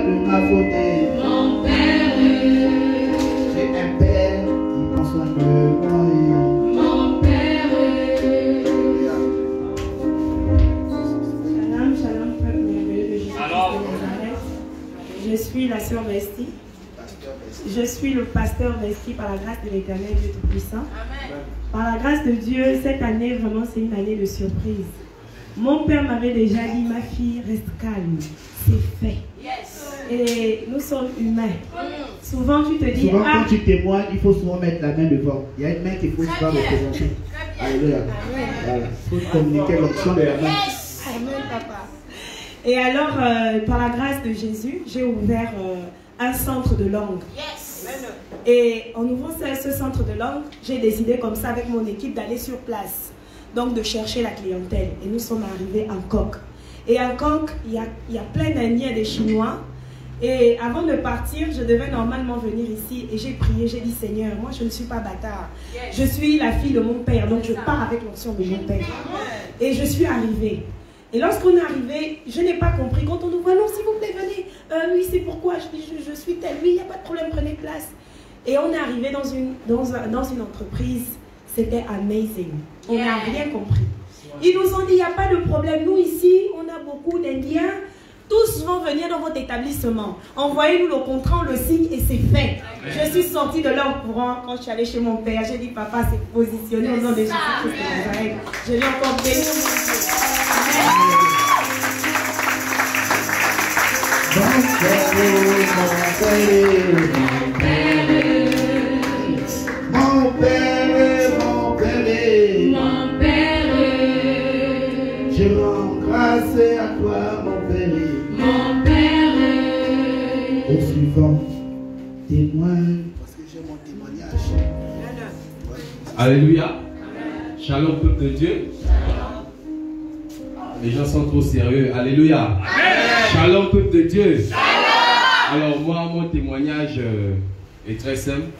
de ma faute. Mon Père, j'ai un Père qui prend soin de moi. mon Père. Shalom, shalom, peuple merveilleux de Jésus de Nazareth. Je suis la sœur Bestie. Je suis le pasteur Bestie par la grâce de l'Éternel Dieu Tout-Puissant. Par la grâce de Dieu, cette année, vraiment, c'est une année de surprise. Mon père m'avait déjà dit, ma fille, reste calme, c'est fait. Et nous sommes humains. Souvent, tu te dis, souvent, quand tu témoignes, il faut souvent mettre la main devant. Il y a une main qu'il faut souvent représenter. Alléluia. Voilà. Il faut communiquer l'option de la main. Amen, papa. Et alors, par la grâce de Jésus, j'ai ouvert un centre de langue. Et en ouvrant ce centre de langue, j'ai décidé comme ça avec mon équipe d'aller sur place. Donc de chercher la clientèle. Et nous sommes arrivés à Coq. Et à Coq, il y a plein d'Indiens et des Chinois. Et avant de partir, je devais normalement venir ici. Et j'ai prié, j'ai dit, Seigneur, moi je ne suis pas bâtard. Je suis la fille de mon père. Donc je pars avec l'onction de mon père. Et je suis arrivée. Et lorsqu'on est arrivé, je n'ai pas compris. Quand on nous voit, non, s'il vous plaît, venez. Oui, c'est pourquoi je dis, je suis tel. Oui, il n'y a pas de problème, prenez place. Et on est arrivé dans une entreprise. C'était amazing. On n'a rien compris. Ils nous ont dit, il n'y a pas de problème. Nous, ici, on a beaucoup d'Indiens. Tous vont venir dans votre établissement. Envoyez-nous le contrat, on le signe et c'est fait. Je suis sortie de là en courant. Quand je suis allée chez mon père, j'ai dit, papa, c'est positionné au nom de Jésus-Christ de Nazareth. Je l'ai encore béni, mon Dieu. Mon Père, mon Père, Mon Père, je rends grâce à toi, mon Père. mon Père, Au suivant, témoigne, parce que j'ai mon témoignage. Alléluia. Shalom, peuple de Dieu. Les gens sont trop sérieux. Alléluia. Shalom, peuple de Dieu. Alors moi, mon témoignage est très simple.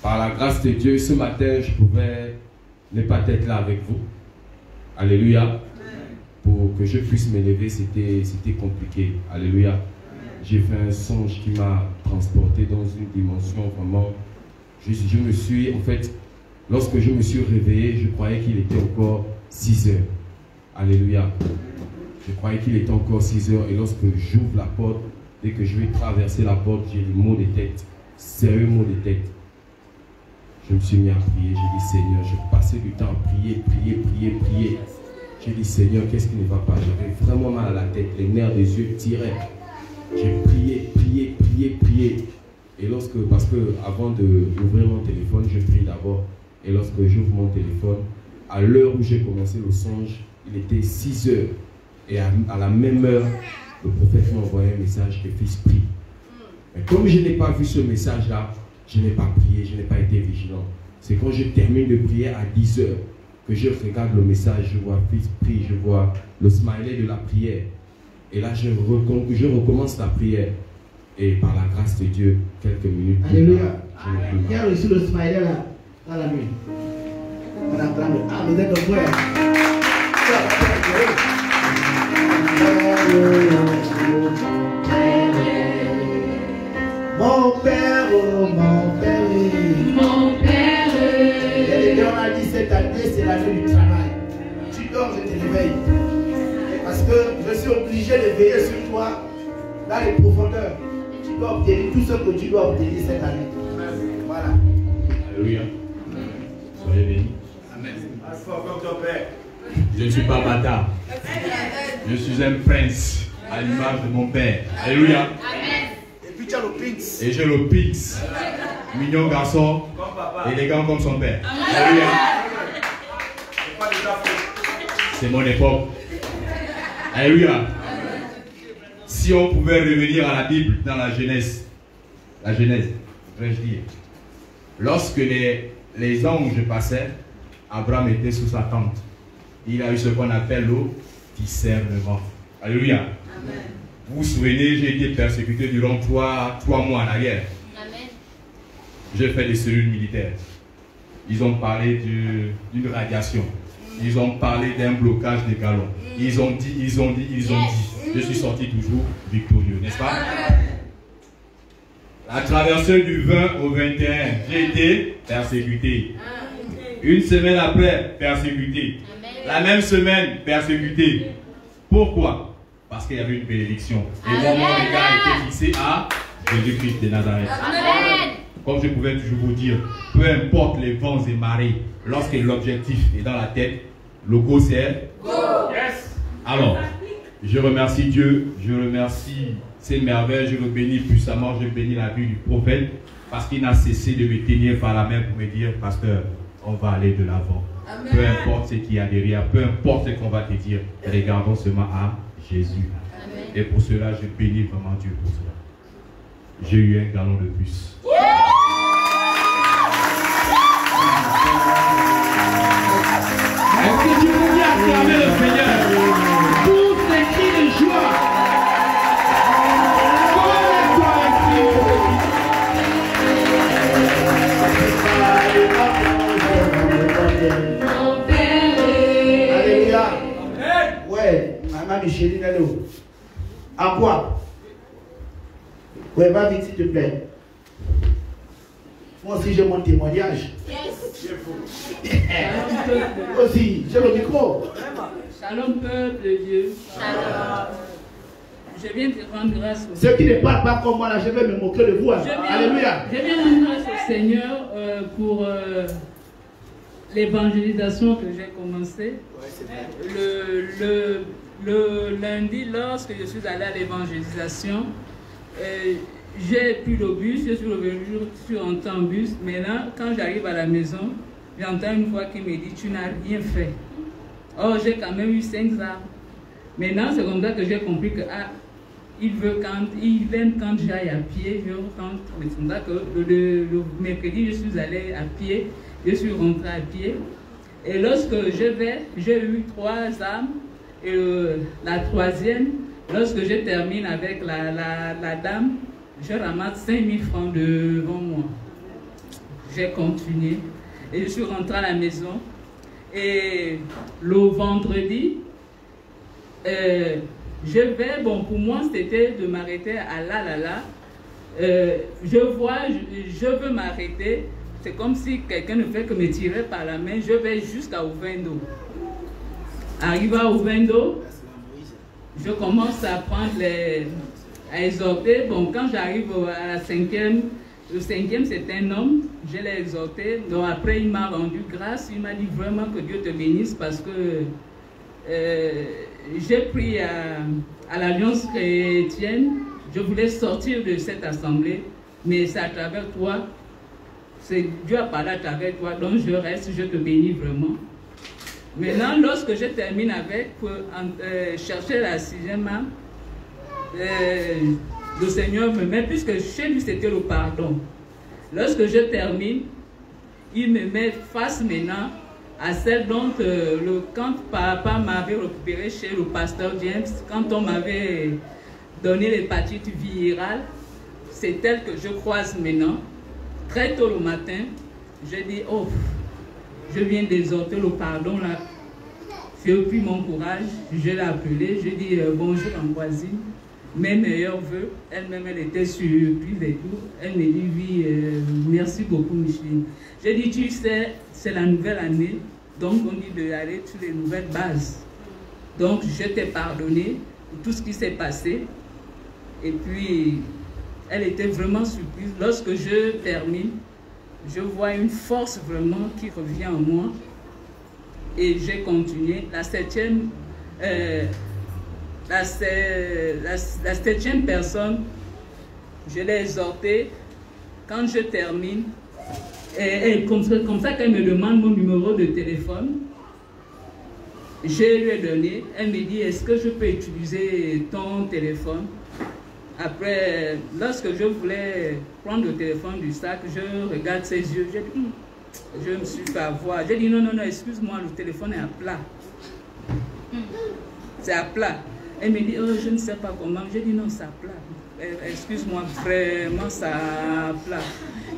Par la grâce de Dieu, ce matin, je pouvais ne pas être là avec vous. Alléluia. Pour que je puisse m'élever, c'était compliqué. Alléluia. J'ai fait un songe qui m'a transporté dans une dimension vraiment... Je me suis, en fait, lorsque je me suis réveillé, je croyais qu'il était encore 6 heures. Alléluia. Je croyais qu'il était encore 6 heures. Et lorsque j'ouvre la porte, dès que je vais traverser la porte, j'ai des maux de tête. Sérieux maux de tête. Je me suis mis à prier. J'ai dit, Seigneur, je passais du temps à prier. J'ai dit, Seigneur, qu'est-ce qui ne va pas? J'avais vraiment mal à la tête. Les nerfs des yeux tiraient. J'ai prié. Et parce que avant d'ouvrir mon téléphone, je prie d'abord. Et lorsque j'ouvre mon téléphone, à l'heure où j'ai commencé le songe, il était 6 heures. Et à la même heure, le prophète m'a envoyé un message que fils prie. Mais comme je n'ai pas vu ce message-là, je n'ai pas prié, je n'ai pas été vigilant. C'est quand je termine de prier à 10 heures que je regarde le message, je vois fils prie, je vois le smiley de la prière. Et là, je recommence la prière. Et par la grâce de Dieu, quelques minutes plus Alléluia. tard, Qui a reçu le smiley là, dans la nuit? On attend. Ah, vous êtes nombreux. Mon Père, oh mon Père. mon Père, Et on a dit cette année, c'est l'année du travail. Tu dors, je te réveille. Parce que je suis obligé de veiller sur toi dans les profondeurs. Tu dois obtenir tout ce que tu dois obtenir cette année. Voilà. Alléluia. Soyez bénis. Amen. Comme ton père. Je ne suis pas bâtard. Je suis un prince à l'image de mon père. Alléluia. Et puis tu as le pinks. Et j'ai le pix. Mignon garçon, Comme papa. élégant comme son père. Alléluia. C'est pas de ta faute. C'est mon époque. Alléluia. Si on pouvait revenir à la Bible dans la Genèse, vais-je dire, lorsque les anges passaient, Abraham était sous sa tente. Il a eu ce qu'on appelle le discernement. Alléluia. Amen. Vous vous souvenez, j'ai été persécuté durant 3 mois en arrière. Amen. J'ai fait des cellules militaires. Ils ont parlé d'une radiation. Ils ont parlé d'un blocage des galons. Ils ont dit. je suis sorti toujours victorieux, n'est-ce pas? La traversée du 20 au 21, j'ai été persécuté. Une semaine après, persécuté. La même semaine, persécuté. Pourquoi? Parce qu'il y avait une bénédiction. Et mon regard était fixé à Jésus-Christ de Nazareth. Comme je pouvais toujours vous dire, peu importe les vents et marées, lorsque l'objectif est dans la tête, le go c'est go. Yes. Alors, je remercie Dieu, je remercie ces merveilles, je le bénis puissamment, je bénis la vie du prophète parce qu'il n'a cessé de me tenir par la main pour me dire, pasteur, on va aller de l'avant. Peu importe ce qu'il y a derrière, peu importe ce qu'on va te dire, regardons seulement à Jésus. Amen. Et pour cela, je bénis vraiment Dieu pour cela. J'ai eu un galon de plus. Est-ce que tu peux bien acclamer le Seigneur? Tous ces cris de joie. Mon Père. Alléluia. Ouais, maman Micheline, elle est où? À quoi? Ouais, va vite s'il te plaît. Moi aussi j'ai mon témoignage. Aussi, j'ai le micro. Shalom peuple de Dieu. Shalom. Je viens te rendre grâce au Ceux qui ne parlent pas comme moi là, je vais me moquer de vous. Alléluia. Je viens rendre grâce au Seigneur pour l'évangélisation que j'ai commencée. Le lundi, lorsque je suis allé à l'évangélisation, j'ai pris le bus, je suis revenu sur un temps bus. Maintenant, quand j'arrive à la maison, j'entends une voix qui me dit « Tu n'as rien fait ». Or, j'ai quand même eu 5 armes. Maintenant, c'est comme ça que j'ai compris que il aime quand j'aille à pied. C'est comme ça que le mercredi, je suis allé à pied, je suis rentré à pied. Et lorsque j'ai eu 3 armes. Et la troisième, lorsque je termine avec la dame, je ramasse 5000 francs devant moi. J'ai continué et je suis rentré à la maison. Et le vendredi, pour moi c'était de m'arrêter à là. Je veux m'arrêter. C'est comme si quelqu'un ne fait que me tirer par la main. Je vais jusqu'à Ovendo. Arrivé à Ovendo, je commence à à exhorter. Bon, quand j'arrive à la 5e, le 5e c'est un homme, je l'ai exhorté. Donc après il m'a rendu grâce, il m'a dit vraiment que Dieu te bénisse parce que j'ai pris à l'Alliance chrétienne, je voulais sortir de cette assemblée, mais c'est à travers toi, Dieu a parlé à travers toi, donc je reste, je te bénis vraiment. Maintenant, lorsque je termine avec, pour chercher la 6e âme, le Seigneur me met, puisque chez lui c'était le pardon. Lorsque je termine, il me met face maintenant à celle dont quand papa m'avait récupéré chez le pasteur James, quand on m'avait donné l'hépatite virale, c'est elle que je croise maintenant. Très tôt le matin, je dis, oh, je viens d'exhorter le pardon là. J'ai pris mon courage, je l'ai appelée, je dis bonjour en voisine, mes meilleurs voeux. Elle-même, elle était surprise et tout. Elle me dit oui, merci beaucoup Micheline. J'ai dit tu sais, c'est la nouvelle année, donc on dit d'aller sur les nouvelles bases. Donc je t'ai pardonné pour tout ce qui s'est passé. Et puis, elle était vraiment surprise. Lorsque je termine, je vois une force vraiment qui revient en moi. Et j'ai continué. La 7e personne, je l'ai exhortée. Quand je termine, comme ça qu'elle me demande mon numéro de téléphone, je lui ai donné. Elle me dit, est-ce que je peux utiliser ton téléphone? Après, lorsque je voulais prendre le téléphone du sac, je regarde ses yeux, je dis, je me suis fait avoir. J'ai dit, non, excuse-moi, le téléphone est à plat. C'est à plat. Elle me dit, oh, je ne sais pas comment. J'ai dit, non, c'est à plat. Excuse-moi, vraiment, c'est à plat.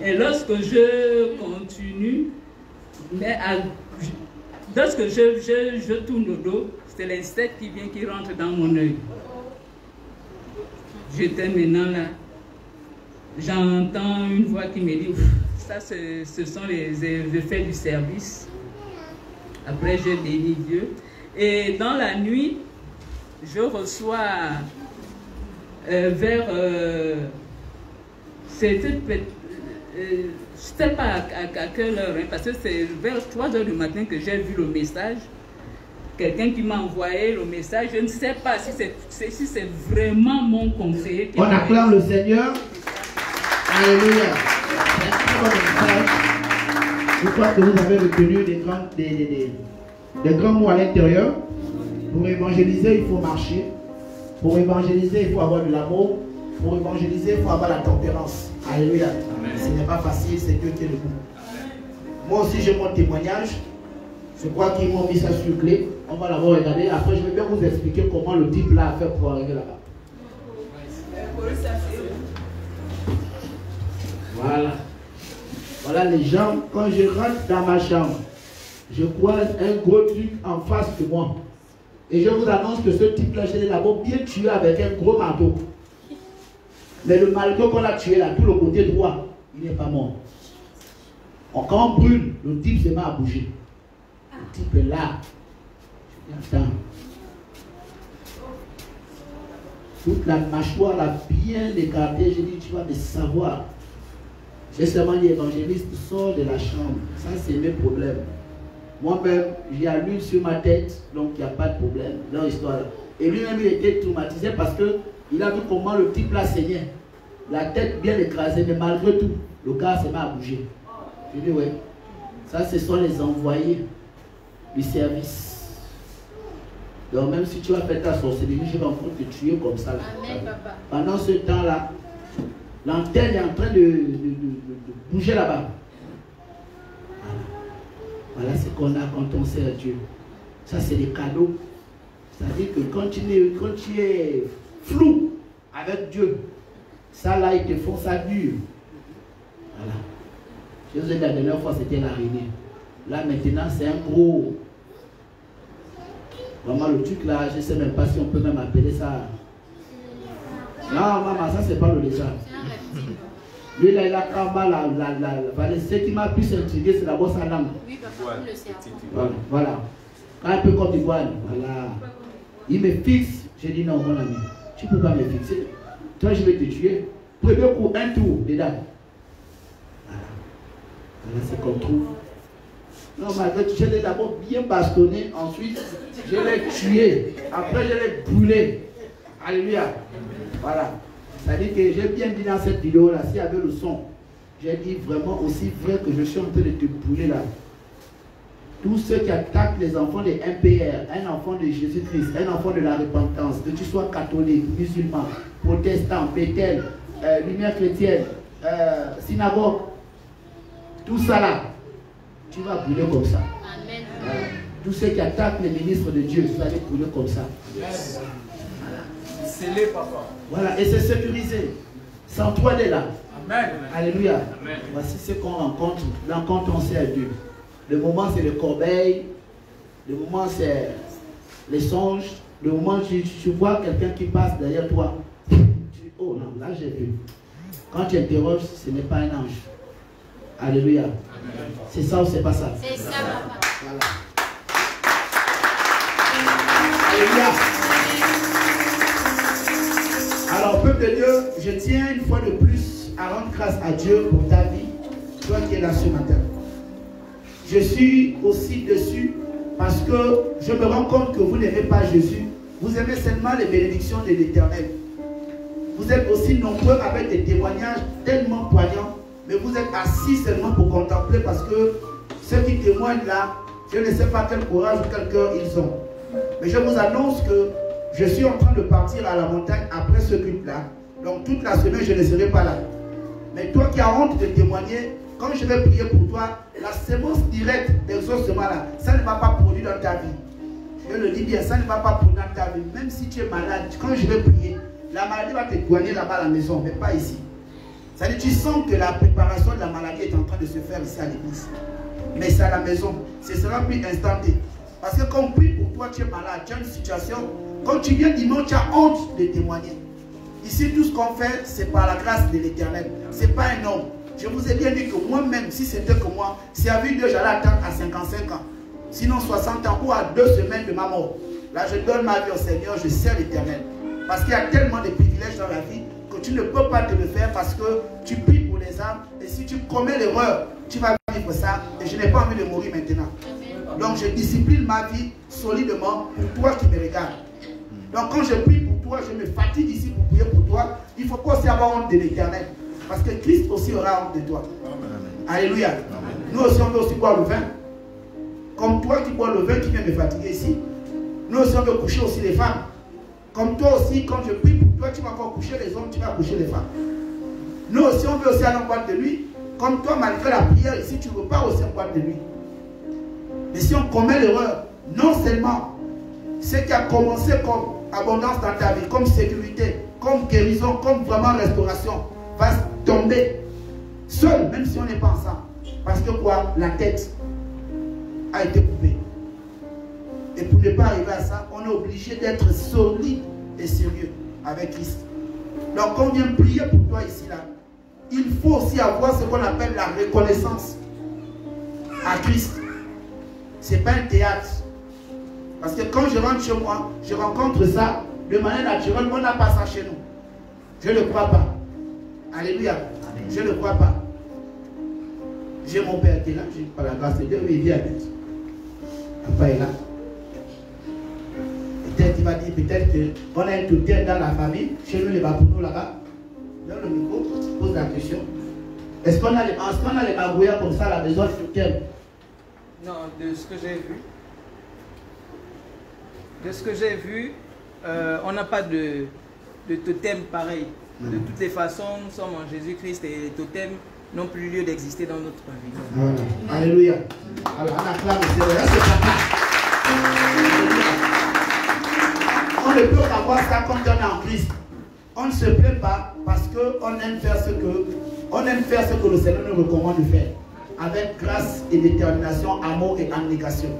Et lorsque je continue, lorsque je tourne le dos, c'est l'insecte qui vient, qui rentre dans mon œil. j'étais maintenant là. J'entends une voix qui me dit, ça ce sont les effets du service. Après, je bénis Dieu. Et dans la nuit, je reçois c'était pas à quelle heure, hein, parce que c'est vers 3 heures du matin que j'ai vu le message. Quelqu'un qui m'a envoyé le message, je ne sais pas si c'est vraiment mon conseiller. On acclame le Seigneur. Alléluia. C'est un très bon message. Je crois que vous avez retenu des grands mots à l'intérieur. Pour évangéliser, il faut marcher. Pour évangéliser, il faut avoir de l'amour. Pour évangéliser, il faut avoir la tempérance. Alléluia. Ce n'est pas facile, c'est Dieu qui est debout. Moi aussi, j'ai mon témoignage. Je crois qu'ils m'ont mis ça sur clé. On va l'avoir regardé. Après, je vais bien vous expliquer comment le type là a fait pour arriver là-bas. Voilà. Voilà les gens. Quand je rentre dans ma chambre, je croise un gros truc en face de moi. Et je vous annonce que ce type-là, je l'ai d'abord bien tué avec un gros marteau. Mais le marteau qu'on a tué là, tout le côté droit, il n'est pas mort. Quand on brûle, le type se met à bouger. Le type est là. Attends. Toute la mâchoire là bien écartée. J'ai dit, tu vas me savoir. J'ai seulement dit, évangéliste, sors de la chambre. Ça, c'est mes problèmes. Moi-même, j'ai la lune sur ma tête, donc il n'y a pas de problème dans l'histoire. Et lui-même, il était traumatisé parce qu'il a vu comment le type là saignait. La tête bien écrasée, mais malgré tout, le gars s'est mis à bouger. Je dis, ouais, ça, ce sont les envoyés du service. Donc, même si tu vas faire ta sorcellerie, je vais encore te tuer comme ça. Là. Amen, papa. Pendant ce temps-là, l'antenne est en train de bouger là-bas. Voilà ce qu'on a quand on sert Dieu. Ça, c'est des cadeaux. C'est-à-dire que quand tu es flou avec Dieu, ça là, ils te font ça dur. Voilà. Je vous ai dit la dernière fois, c'était l'araignée. Là, maintenant, c'est un gros. Vraiment, le truc là, je ne sais même pas si on peut même appeler ça. Non, maman, ça, c'est pas le lézard. Lui, là, il a quand même ce qui m'a plus intrigué, c'est d'abord sa langue. Oui, papa, le cerveau. Voilà. Quand un peu comme du voile, voilà. Il me fixe. J'ai dit non, mon ami, tu ne peux pas me fixer. Toi, je vais te tuer. Premier coup, un tour, dedans. Voilà. Voilà, c'est qu'on trouve. Non, malgré tout, je l'ai d'abord bien bastonné. Ensuite, je l'ai tué. Après, je l'ai brûlé. Alléluia. Voilà. C'est-à-dire que j'ai bien dit dans cette vidéo-là, s'il y avait le son, j'ai dit vraiment aussi vrai que je suis en train de te brûler là. Tous ceux qui attaquent les enfants des MPR, un enfant de Jésus-Christ, un enfant de la repentance, que tu sois catholique, musulman, protestant, Bethel, lumière chrétienne, synagogue, tout ça là, tu vas brûler comme ça. Amen. Voilà. Tous ceux qui attaquent les ministres de Dieu, tu vas les brûler comme ça. Yes. Scellé, papa. Voilà, et c'est sécurisé. Sans toi, elle est là. Amen. Alléluia. Amen. Voici ce qu'on rencontre. Là, quand on sait à Dieu. Le moment, c'est le corbeil. Le moment, c'est les songes. Le moment, tu vois quelqu'un qui passe derrière toi. Tu dis, oh non, là, j'ai vu. Quand tu interroges, ce n'est pas un ange. Alléluia. C'est ça ou c'est pas ça? C'est ça, papa. Voilà. Alléluia. Alors, peuple de Dieu, je tiens une fois de plus à rendre grâce à Dieu pour ta vie, toi qui es là ce matin. Je suis aussi dessus parce que je me rends compte que vous n'aimez pas Jésus. Vous aimez seulement les bénédictions de l'Éternel. Vous êtes aussi nombreux avec des témoignages tellement poignants, mais vous êtes assis seulement pour contempler parce que ceux qui témoignent là, je ne sais pas quel courage ou quel cœur ils ont. Mais je vous annonce que je suis en train de partir à la montagne après ce culte-là. Donc toute la semaine, je ne serai pas là. Mais toi qui as honte de témoigner, quand je vais prier pour toi, la sémence directe d'exaucement là, ça ne va pas produire dans ta vie. Je le dis bien, ça ne va pas produire dans ta vie. Même si tu es malade, quand je vais prier, la maladie va te soigner là-bas à la maison, mais pas ici. C'est-à-dire tu sens que la préparation de la maladie est en train de se faire ici à l'église. Mais c'est à la maison. Ce sera plus instantané. Parce que quand on prie pour toi, tu es malade, tu as une situation. Quand tu viens dimanche, tu as honte de témoigner. Ici, tout ce qu'on fait, c'est par la grâce de l'Éternel. Ce n'est pas un homme. Je vous ai bien dit que moi-même, si c'était que moi, servir Dieu, j'allais attendre à 55 ans. Sinon 60 ans ou à 2 semaines de ma mort. Là, je donne ma vie au Seigneur, je sers l'Éternel. Parce qu'il y a tellement de privilèges dans la vie que tu ne peux pas te le faire parce que tu pries pour les âmes. Et si tu commets l'erreur, tu vas vivre ça. Et je n'ai pas envie de mourir maintenant. Donc, je discipline ma vie solidement pour toi qui me regardes. Donc, quand je prie pour toi, je me fatigue ici pour prier pour toi. Il ne faut pas aussi avoir honte de l'Éternel. Parce que Christ aussi aura honte de toi. Alléluia. Nous aussi, on veut aussi boire le vin. Comme toi qui bois le vin qui vient me fatiguer ici. Nous aussi, on veut coucher aussi les femmes. Comme toi aussi, quand je prie pour toi, tu vas encore coucher les hommes, tu vas coucher les femmes. Nous aussi, on veut aussi aller en boîte de nuit. Comme toi, malgré la prière, ici, tu repars aussi en boîte de nuit. Mais si on commet l'erreur, non seulement ce qui a commencé comme abondance dans ta vie, comme sécurité, comme guérison, comme vraiment restauration, va tomber seul, même si on n'est pas ensemble. Parce que quoi? La tête a été coupée. Et pour ne pas arriver à ça, on est obligé d'être solide et sérieux avec Christ. Donc quand on vient prier pour toi ici, là, il faut aussi avoir ce qu'on appelle la reconnaissance à Christ. Ce n'est pas un théâtre. Parce que quand je rentre chez moi, je rencontre ça de manière naturelle. On n'a pas ça chez nous. Je ne crois pas. Alléluia. Je ne crois pas. J'ai mon père qui est là. Par la grâce de Dieu, il vient. Papa est là. Peut-être il va dire, peut-être qu'on a un totem dans la famille. Chez nous, les Bapounous là-bas. Donne le micro, pose la question. Est-ce qu'on a les magouillas comme ça à la maison du totem? Non, de ce que j'ai vu. De ce que j'ai vu, on n'a pas de totem pareil. De toutes les façons, nous sommes en Jésus-Christ et les totems n'ont plus lieu d'exister dans notre famille. Voilà. Alléluia. Alors, on acclame le Seigneur. C'est papa. On ne peut pas voir ça quand on est en Christ. On ne se plaît pas parce qu'on aime faire ce que le Seigneur nous recommande de faire. Avec grâce et détermination, amour et abnégation.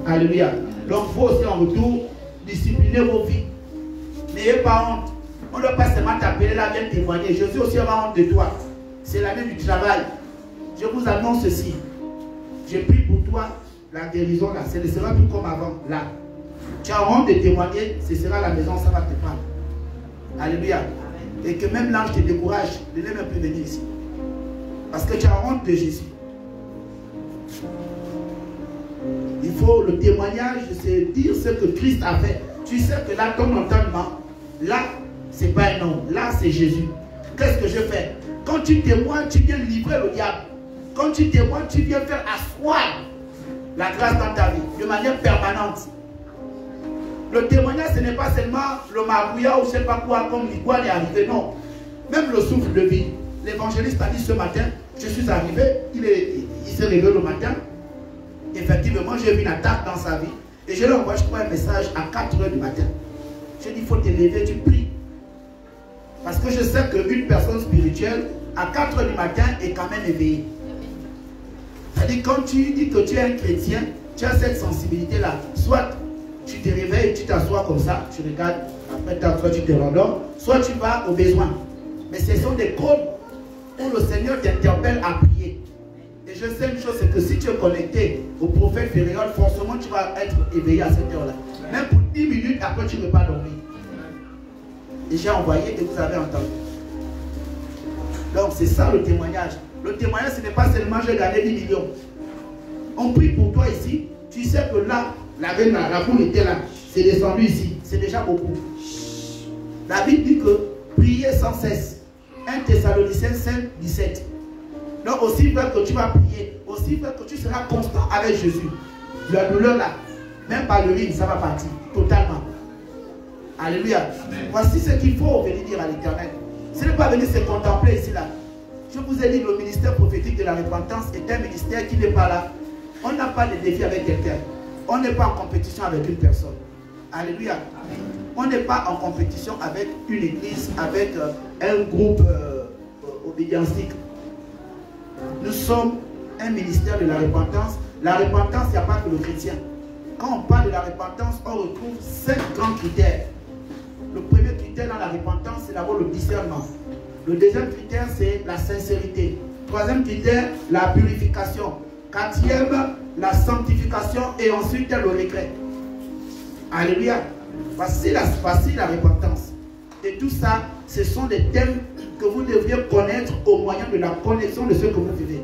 Alléluia. Donc, vous aussi en retour, disciplinez vos vies. N'ayez pas honte. On ne doit pas seulement t'appeler là, viens témoigner. Jésus aussi aura honte de toi. C'est l'année du travail. Je vous annonce ceci. Je prie pour toi, la guérison là, ce ne sera plus comme avant. Là. Tu as honte de témoigner, ce sera la maison, ça va te prendre. Alléluia. Et que même l'ange te décourage de ne même plus venir ici. Parce que tu as honte de Jésus. Il faut le témoignage, c'est dire ce que Christ a fait. Tu sais que là, ton entendement, là, c'est pas un homme. Là, c'est Jésus. Qu'est-ce que je fais? Quand tu témoignes, tu viens livrer le diable. Quand tu témoignes, tu viens faire asseoir la grâce dans ta vie, de manière permanente. Le témoignage, ce n'est pas seulement le magouilla ou je ne sais pas quoi, comme l'iguane est arrivé, non. Même le souffle de vie. L'évangéliste a dit ce matin, je suis arrivé, il s'est réveillé le matin. Effectivement, j'ai vu une attaque dans sa vie. Et je lui envoie, je crois, un message à 4 h du matin. Je dis, il faut te lever, tu pries. Parce que je sais qu'une personne spirituelle, à 4 h du matin, est quand même éveillée. C'est-à-dire, quand tu dis que tu es un chrétien, tu as cette sensibilité-là. Soit tu te réveilles, tu t'assois comme ça, tu regardes, après toi tu te rendors, soit tu vas au besoin. Mais ce sont des codes où le Seigneur t'interpelle à prier. Et je sais une chose, c'est que si tu es connecté au prophète Féréol, forcément tu vas être éveillé à cette heure-là. Même pour 10 minutes, après tu ne peux pas dormir. Et j'ai envoyé et vous avez entendu. Donc c'est ça le témoignage. Le témoignage, ce n'est pas seulement j'ai gagné 10 millions. On prie pour toi ici. Tu sais que là, la boule était là. C'est descendu ici. C'est déjà beaucoup. La Bible dit que priez sans cesse. 1 Thessaloniciens 5, 17. Donc aussi vrai que tu vas prier, aussi vrai que tu seras constant avec Jésus. La douleur là, même par l'urine, ça va partir totalement. Alléluia. Amen. Voici ce qu'il faut venir dire à l'Éternel. Ce n'est pas venir se contempler ici là. Je vous ai dit que le ministère prophétique de la repentance est un ministère qui n'est pas là. On n'a pas de défi avec quelqu'un. On n'est pas en compétition avec une personne. Alléluia. Amen. On n'est pas en compétition avec une église, avec un groupe obédientique. Nous sommes un ministère de la repentance. La repentance, il n'y a pas que le chrétien. Quand on parle de la repentance, on retrouve 5 grands critères. Le premier critère dans la repentance, c'est d'abord le discernement. Le deuxième critère, c'est la sincérité. Troisième critère, la purification. Quatrième, la sanctification et ensuite le regret. Alléluia. Voici la repentance. Et tout ça, ce sont des thèmes que vous devriez connaître au moyen de la connexion de ce que vous vivez.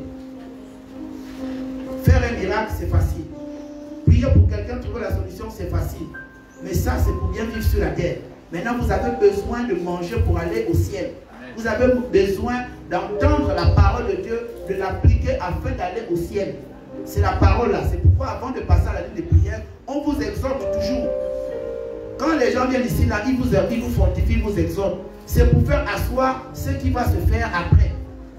Faire un miracle, c'est facile. Prier pour quelqu'un, trouver la solution, c'est facile. Mais ça, c'est pour bien vivre sur la terre. Maintenant, vous avez besoin de manger pour aller au ciel. Vous avez besoin d'entendre la parole de Dieu, de l'appliquer afin d'aller au ciel. C'est la parole là. C'est pourquoi avant de passer à la ligne de prière, on vous exhorte toujours. Quand les gens viennent ici, là, ils vous fortifient, ils vous exhortent. C'est pour faire asseoir ce qui va se faire après.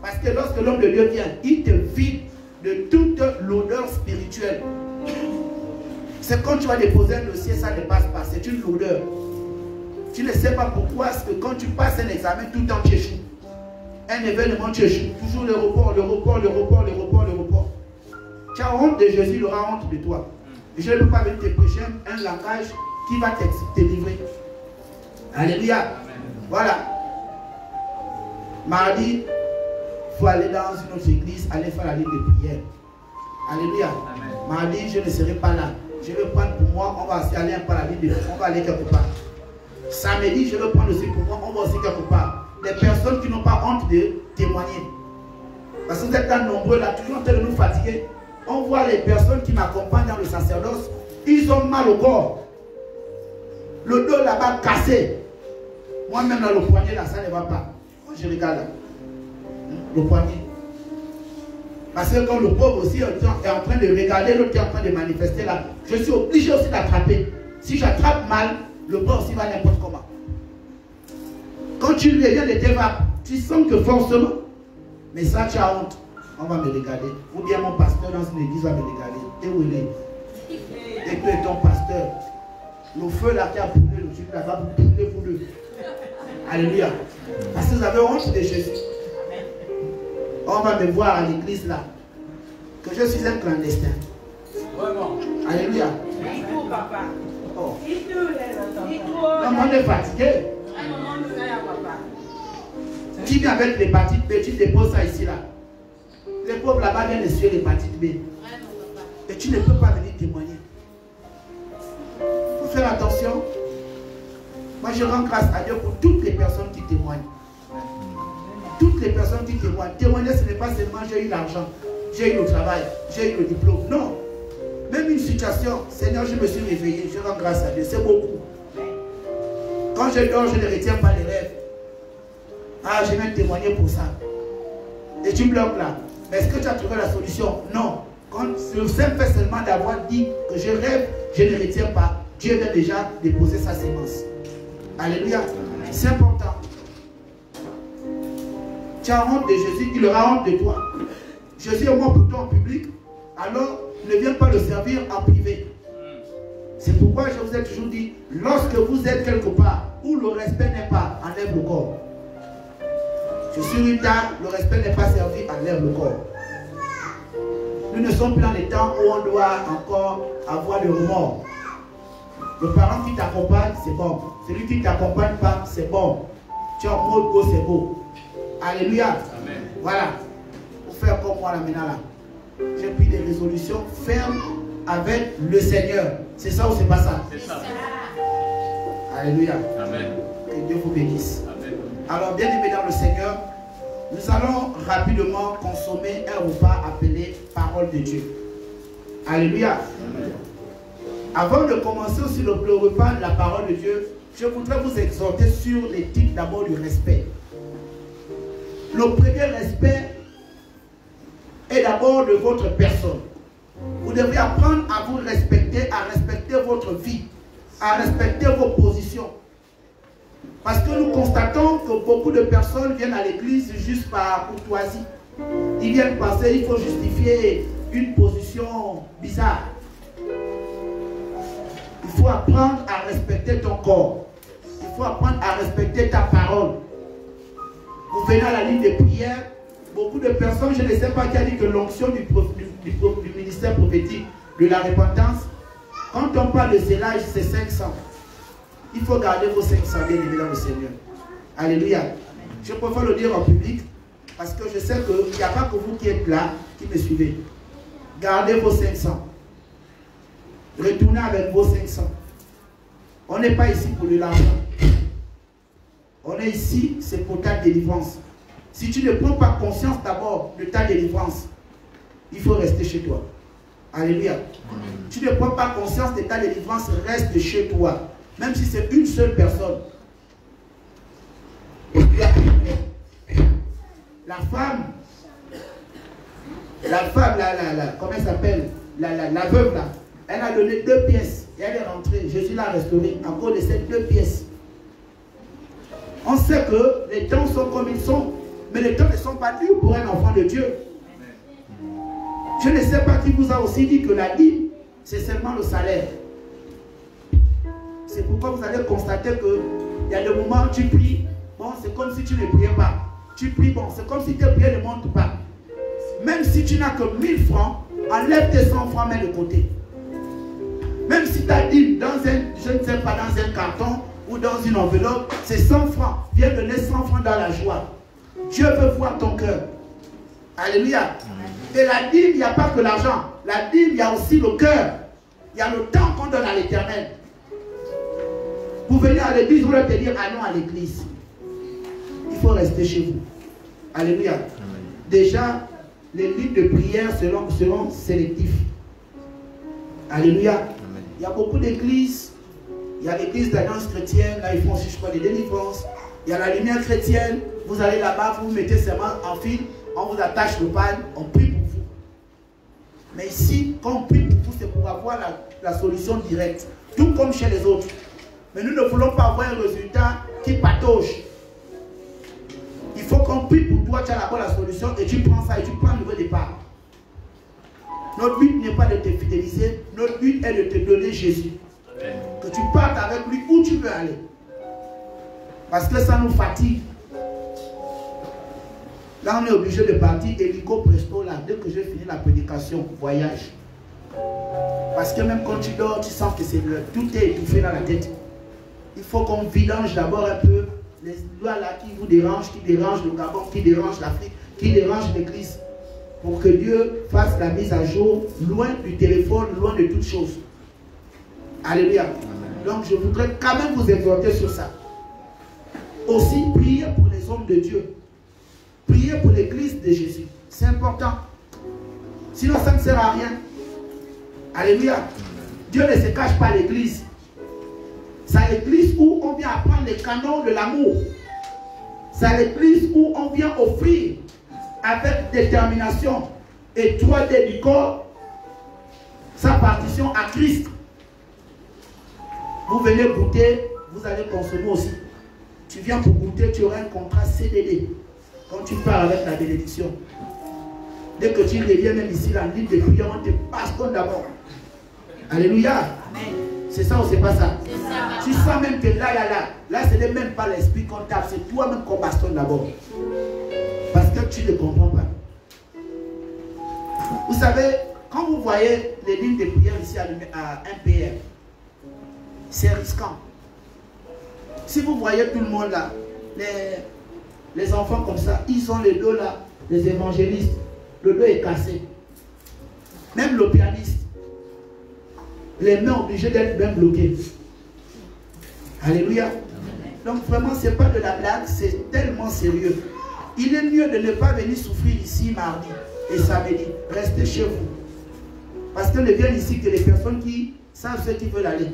Parce que lorsque l'homme de Dieu vient, il te vide de toute l'odeur spirituelle. C'est quand tu vas déposer un dossier, ça ne passe pas. C'est une lourdeur. Tu ne sais pas pourquoi, parce que quand tu passes un examen, tout le temps tu échoues. Un événement, tu échoues. Toujours le report. Tu as honte de Jésus, il aura honte de toi. Et je ne peux pas venir te prêcher un langage qui va te délivrer. Alléluia. Amen. Voilà. Mardi, il faut aller dans une autre église, aller faire la ligne de prière. Alléluia. Amen. Mardi, je ne serai pas là. Je vais prendre pour moi, on va aller par la ligne de prière, on va aller quelque part. Samedi, je vais prendre aussi pour moi, on va aussi quelque part. Des personnes qui n'ont pas honte de témoigner. Parce que vous êtes là nombreux, là, toujours en train de nous fatiguer. On voit les personnes qui m'accompagnent dans le sacerdoce, ils ont mal au corps. Le dos là-bas cassé. Moi-même, là, le poignet, là, ça ne va pas. Moi, je regarde là. Le poignet. Parce que quand le pauvre aussi est en train de regarder, l'autre est en train de manifester là, je suis obligé aussi d'attraper. Si j'attrape mal, le bras aussi va n'importe comment. Quand tu lui viens de t'évaper, tu sens que forcément, mais ça, tu as honte. On va me regarder. Ou bien mon pasteur dans une église va me regarder. Et où il est? Et tu es ton pasteur. Le feu là qui a brûlé, le Dieu là va vous brûler vous deux. Alléluia. Parce que vous avez honte de Jésus. On va me voir à l'église là. Que je suis un clandestin. Vraiment. Alléluia. Oh. Non, on est fatigué. Qui vient avec l'hépatite B, tu déposes ça ici là. Les pauvres là-bas viennent essuyer l'hépatite B. Et tu ne peux pas venir témoigner. Il faut faire attention. Moi je rends grâce à Dieu pour toutes les personnes qui témoignent. Toutes les personnes qui témoignent. Témoigner, ce n'est pas seulement j'ai eu l'argent, j'ai eu le travail, j'ai eu le diplôme. Non. Même une situation, Seigneur, je me suis réveillé, je rends grâce à Dieu. C'est beaucoup. Quand je dors, je ne retiens pas les rêves. Ah, je viens témoigner pour ça. Et tu bloques là. Mais est-ce que tu as trouvé la solution? Non. Quand le simple fait seulement d'avoir dit que je rêve, je ne retiens pas. Dieu vient déjà déposer sa sémence. Alléluia. C'est important. Tu as honte de Jésus, il aura honte de toi. Jésus est mort pour toi en public, alors ne viens pas le servir en privé. C'est pourquoi je vous ai toujours dit, lorsque vous êtes quelque part où le respect n'est pas, enlève le corps. Je suis une dame, le respect n'est pas servi, enlève le corps. Nous ne sommes plus dans les temps où on doit encore avoir le remords. Le parent qui t'accompagne, c'est bon. Celui qui ne t'accompagne pas, c'est bon. Tu es en mode beau, c'est beau. Alléluia. Amen. Voilà. Pour faire comme moi là maintenant là. J'ai pris des résolutions fermes avec le Seigneur. C'est ça ou c'est pas ça? C'est ça. Alléluia. Amen. Que Dieu vous bénisse. Amen. Alors bien aimés dans le Seigneur, nous allons rapidement consommer un repas appelé parole de Dieu. Alléluia. Amen. Avant de commencer aussi le repas de la parole de Dieu, je voudrais vous exhorter sur l'éthique d'abord du respect. Le premier respect est d'abord de votre personne. Vous devez apprendre à vous respecter, à respecter votre vie, à respecter vos positions. Parce que nous constatons que beaucoup de personnes viennent à l'église juste par courtoisie. Ils viennent penser qu'il faut justifier une position bizarre. Il faut apprendre à respecter ton corps. Il faut apprendre à respecter ta parole. Vous venez à la ligne de prière, beaucoup de personnes, je ne sais pas qui a dit que l'onction du ministère prophétique de la repentance, quand on parle de célage, c'est 500. Il faut garder vos 500 bien aimés dans le Seigneur. Alléluia. Je préfère le dire en public parce que je sais qu'il n'y a pas que vous qui êtes là, qui me suivez. Gardez vos 500. Retournez avec vos 500. On n'est pas ici pour de l'argent. On est ici, c'est pour ta délivrance. Si tu ne prends pas conscience d'abord de ta délivrance, il faut rester chez toi. Alléluia. Tu ne prends pas conscience de ta délivrance, reste chez toi. Même si c'est une seule personne. La femme, comment elle s'appelle? La veuve là, elle a donné 2 pièces et elle est rentrée. Jésus l'a restaurée à cause de ces 2 pièces. On sait que les temps sont comme ils sont, mais les temps ne sont pas durs pour un enfant de Dieu. Je ne sais pas qui vous a aussi dit que la dîme, c'est seulement le salaire. C'est pourquoi vous allez constater qu'il y a des moments où tu pries, bon, c'est comme si tu ne priais pas. Tu pries, bon, c'est comme si tes prières ne montent pas. Même si tu n'as que 1000 francs, enlève tes 100 francs, mets de côté. Même si ta dîme dans un, je ne sais pas, dans un carton ou dans une enveloppe, c'est 100 francs. Viens donner 100 francs dans la joie. Dieu veut voir ton cœur. Alléluia. Et la dîme, il n'y a pas que l'argent. La dîme, il y a aussi le cœur. Il y a le temps qu'on donne à l'Éternel. Vous venez à l'église, vous voulez te dire allons à l'église. Il faut rester chez vous. Alléluia. Amen. Déjà, les livres de prière seront sélectifs. Alléluia. Amen. Il y a beaucoup d'églises. Il y a l'église d'Alliance chrétienne. Là, ils font aussi, je crois, des délivrances. Il y a la lumière chrétienne. Vous allez là-bas, vous vous mettez seulement en file. On vous attache le pan. On prie pour vous. Mais ici, quand on prie pour vous, c'est pour avoir la solution directe. Tout comme chez les autres. Mais nous ne voulons pas avoir un résultat qui patauge. Il faut qu'on prie pour toi, tu as d'abord la solution et tu prends ça et tu prends le nouveau départ. Notre but n'est pas de te fidéliser, notre but est de te donner Jésus. Que tu partes avec lui où tu veux aller. Parce que ça nous fatigue. Là, on est obligé de partir hélico presto là. Dès que j'ai fini la prédication, voyage. Parce que même quand tu dors, tu sens que tout est étouffé dans la tête. Il faut qu'on vidange d'abord un peu les lois là qui vous dérangent, qui dérangent le Gabon, qui dérangent l'Afrique, qui dérangent l'Église. Pour que Dieu fasse la mise à jour, loin du téléphone, loin de toutes choses. Alléluia. Donc je voudrais quand même vous exhorter sur ça. Aussi, priez pour les hommes de Dieu. Priez pour l'Église de Jésus. C'est important. Sinon, ça ne sert à rien. Alléluia. Dieu ne se cache pas à l'Église. C'est l'église où on vient apprendre les canons de l'amour. C'est l'église où on vient offrir avec détermination et 3D du corps sa partition à Christ. Vous venez goûter, vous allez consommer aussi. Tu viens pour goûter, tu auras un contrat CDD. Quand tu pars avec la bénédiction. Dès que tu reviens même ici, la ligne de prière, on te passe comme d'abord. Alléluia. C'est ça ou c'est pas ça? Tu sens même que là, ce n'est même pas l'esprit qu'on tape, c'est toi-même qu'on bastonne d'abord. Parce que tu ne comprends pas. Vous savez, quand vous voyez les lignes de prière ici à 1PR, c'est risquant. Si vous voyez tout le monde là, les enfants comme ça, ils ont le dos là, les évangélistes, le dos est cassé. Même le pianiste, les mains obligées d'être bien bloquées. Alléluia. Donc vraiment, ce n'est pas de la blague, c'est tellement sérieux. Il est mieux de ne pas venir souffrir ici mardi et samedi. Restez chez vous. Parce que ne viennent ici que les personnes qui savent ce qu'ils veulent aller.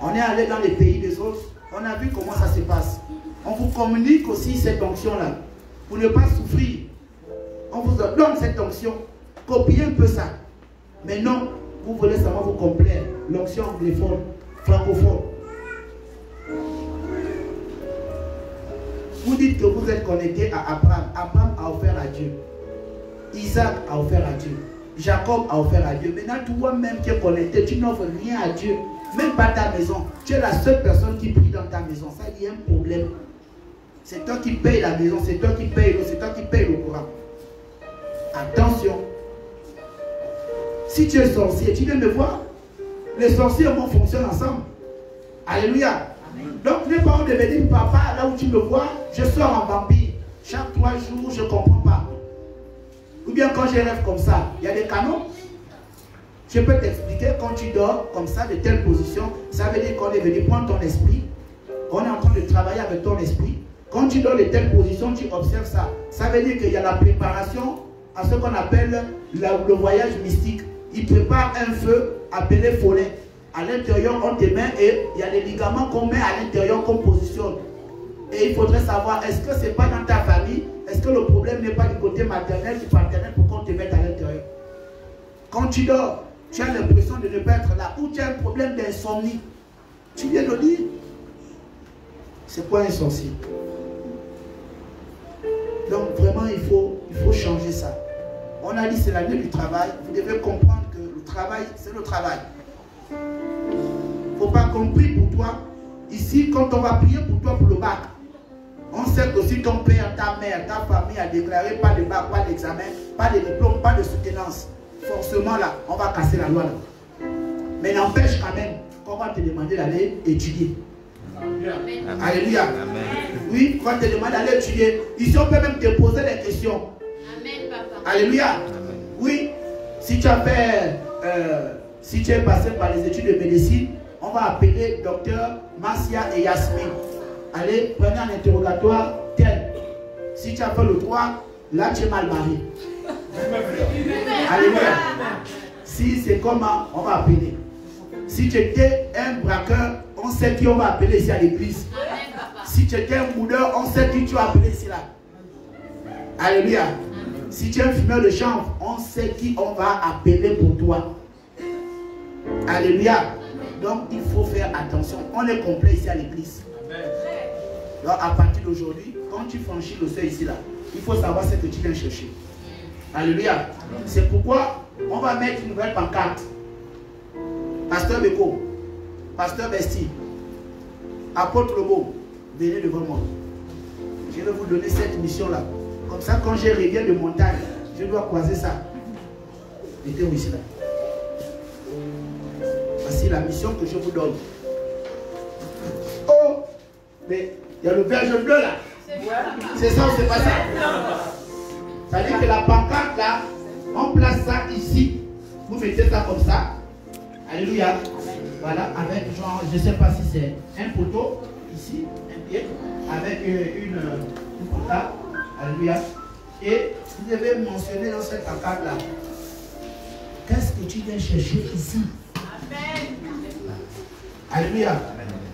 On est allé dans les pays des autres, on a vu comment ça se passe. On vous communique aussi cette onction-là, pour ne pas souffrir. On vous donne cette onction, copiez un peu ça. Mais non, vous voulez seulement vous complaire. L'onction anglophone, francophone. Vous dites que vous êtes connecté à Abraham. Abraham a offert à Dieu. Isaac a offert à Dieu. Jacob a offert à Dieu. Maintenant, toi-même qui es connecté, tu n'offres rien à Dieu. Même pas ta maison. Tu es la seule personne qui prie dans ta maison. Ça, il y a un problème. C'est toi qui payes la maison. C'est toi qui payes l'eau. C'est toi qui payes le courant. Attention. Si tu es sorcier, tu viens me voir. Les sorciers et moi fonctionnent ensemble. Alléluia. Donc, n'est pas de me dire, papa, là où tu me vois, je sors en vampire. Chaque 3 jours, je ne comprends pas. Ou bien quand je rêve comme ça, il y a des canaux. Je peux t'expliquer, quand tu dors comme ça, de telle position, ça veut dire qu'on est venu prendre ton esprit. On est en train de travailler avec ton esprit. Quand tu dors de telle position, tu observes ça. Ça veut dire qu'il y a la préparation à ce qu'on appelle le voyage mystique. Il prépare un feu appelé follet. À l'intérieur, on te met et il y a des ligaments qu'on met à l'intérieur, qu'on positionne. Et il faudrait savoir, est-ce que ce n'est pas dans ta famille? Est-ce que le problème n'est pas du côté maternel ou paternel pour qu'on te mette à l'intérieur? Quand tu dors, tu as l'impression de ne pas être là. Ou tu as un problème d'insomnie. Tu viens de dire. C'est quoi un sorcier? Donc vraiment, il faut changer ça. On a dit c'est l'année du travail. Vous devez comprendre que le travail, c'est le travail. Il ne faut pas qu'on prie pour toi. Ici, quand on va prier pour toi pour le bac, on sait que si ton père, ta mère, ta famille a déclaré pas de bac, pas d'examen, pas de diplôme, pas de soutenance, forcément là, on va casser la loi là. Mais n'empêche quand même qu'on va te demander d'aller étudier. Amen. Alléluia. Amen. Oui, on va te demander d'aller étudier. Ici, on peut même te poser des questions. Amen, papa. Alléluia. Amen. Oui, si tu as fait, si tu es passé par les études de médecine, on va appeler docteur Marcia et Yasmine. Allez, prenez un interrogatoire tel. Si tu as fait le 3, là tu es mal marié. Alléluia. Si c'est comment, on va appeler. Si tu étais un braqueur, on sait qui on va appeler ici à l'église. Si tu étais un boudeur, on sait qui tu vas appeler ici là. Alléluia. Si tu es un fumeur de chanvre, on sait qui on va appeler pour toi. Alléluia. Donc il faut faire attention. On est complet ici à l'église. Donc à partir d'aujourd'hui, quand tu franchis le seuil ici là, il faut savoir ce que tu viens chercher. Alléluia. C'est pourquoi on va mettre une nouvelle pancarte. Pasteur Beko, Pasteur Besti, Apôtre Lobo, venez devant moi. Je vais vous donner cette mission-là. Comme ça, quand je reviens de montagne, je dois croiser ça. Mettez-vous ici là. Voici la mission que je vous donne. Oh, mais il y a le verge bleu là. C'est ça ou c'est pas ça? Ça veut dire que la pancarte là, on place ça ici. Vous mettez ça comme ça. Alléluia. Voilà, avec genre, je ne sais pas si c'est un poteau, ici, un pied, avec une pancarte. Alléluia. Et vous devez mentionner dans cette pancarte là, qu'est-ce que tu viens chercher ici? Amen. Alléluia.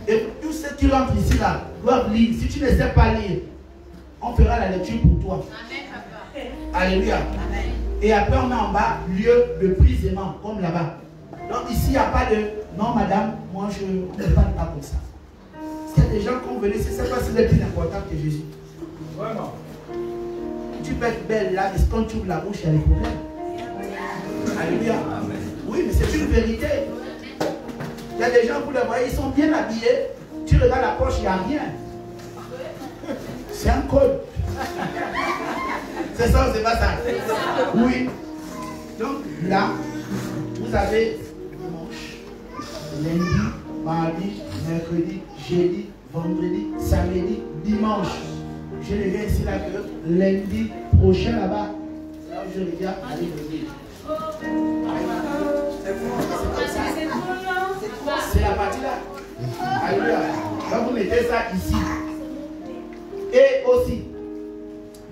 Et tous ceux qui rentrent ici là doivent lire. Si tu ne sais pas lire, on fera la lecture pour toi. Amen, papa. Alléluia. Amen. Et après on a en bas lieu de prisement, comme là-bas. Donc ici il n'y a pas de non madame, moi je ne parle pas comme ça. C'est des gens qu'on venait, je ne sais pas si c'est plus important que Jésus. Vraiment. Tu peux être belle là, mais quand tu ouvres la bouche, il y a des problèmes. Alléluia. Amen. Oui, mais c'est une vérité. Il y a des gens, vous les voyez, ils sont bien habillés. Tu regardes la poche, il n'y a rien. C'est un code. C'est ça ou c'est pas ça? Oui. Donc là, vous avez dimanche, lundi, mardi, mercredi, jeudi, vendredi, samedi, dimanche. Je ne viens ici là que lundi prochain là-bas. Là où je reviens, allez venir. C'est la partie là. Alléluia. Donc vous mettez ça ici. Et aussi,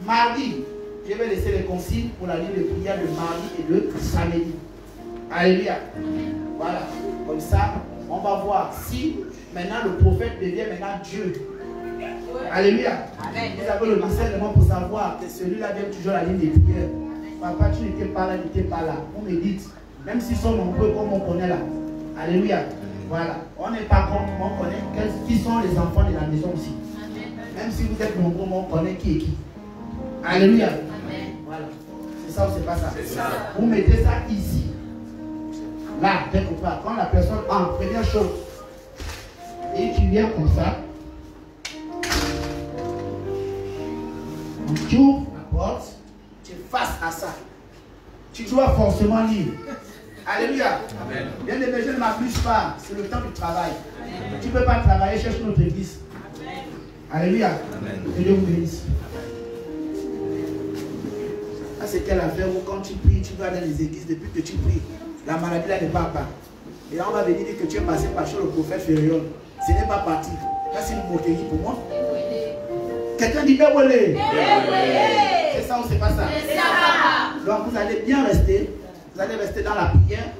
mardi, je vais laisser les consignes pour la ligne de prière de mardi et de samedi. Alléluia. Voilà. Comme ça, on va voir si maintenant le prophète devient maintenant Dieu. Alléluia. Amen. Vous avez le discernement pour savoir que celui-là vient toujours à la ligne de prière. Papa, tu n'étais pas là, tu n'étais pas là. On médite. Même s'ils sont nombreux comme on connaît là. Alléluia. Voilà. On n'est pas contre, on connaît qui sont les enfants de la maison aussi. Même si vous êtes nombreux, on connaît qui est qui. Alléluia. Amen. Voilà. C'est ça ou c'est pas ça? C'est ça. Vous mettez ça ici. Là, quelque part. Quand la personne entre, première chose. Et tu viens comme ça. Tu ouvres la porte. Tu es face à ça. Tu dois forcément lire. Alléluia. Amen. Bien aimé, je ne m'abuse pas. C'est le temps du travail. Tu ne peux pas travailler, cherche notre église. Alléluia. Que Dieu vous bénisse. Ça, c'est quelle affaire où quand tu pries, tu vas dans les églises, depuis que tu pries, la maladie là n'est pas part. Et là, on va venir dire que tu es passé par chez le prophète Fériol. Ce n'est pas parti. Ça, c'est une moquerie pour moi. Quelqu'un dit Béwolé. C'est ça ou c'est pas ça? Donc, vous allez bien rester. Vous allez rester dans la prière.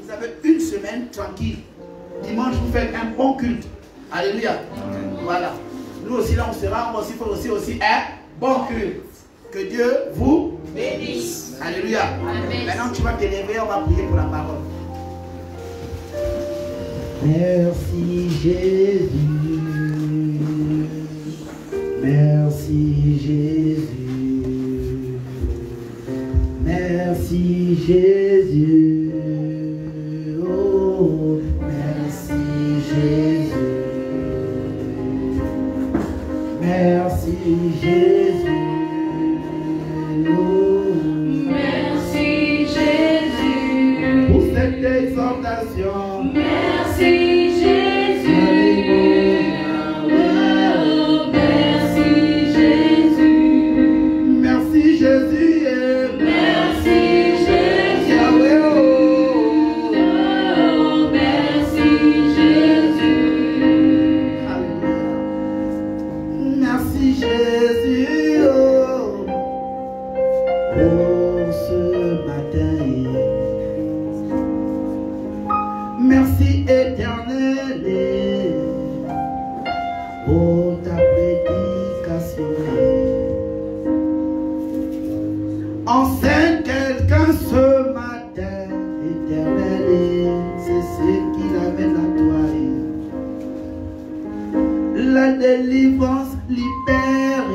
Vous avez une semaine tranquille. Dimanche, vous faites un bon culte. Alléluia. Voilà. Nous aussi, là, on sera. On va aussi faire un bon culte. Que Dieu vous bénisse. Alléluia. Amen. Maintenant, tu vas te lever. On va prier pour la parole. Merci Jésus, merci Jésus, merci Jésus, oh merci Jésus, merci Jésus, oh Merci Jésus pour cette exhortation. Merci Jésus. Oh, merci Jésus. Merci Jésus. Merci Jésus. Yahweh, oh. Oh, merci Jésus. Alléluia. Merci Jésus, oh, pour ce matin. Merci éternel pour ta prédication. Enseigne quelqu'un ce matin, éternel, c'est ce qui l'amène à toi. La délivrance libère,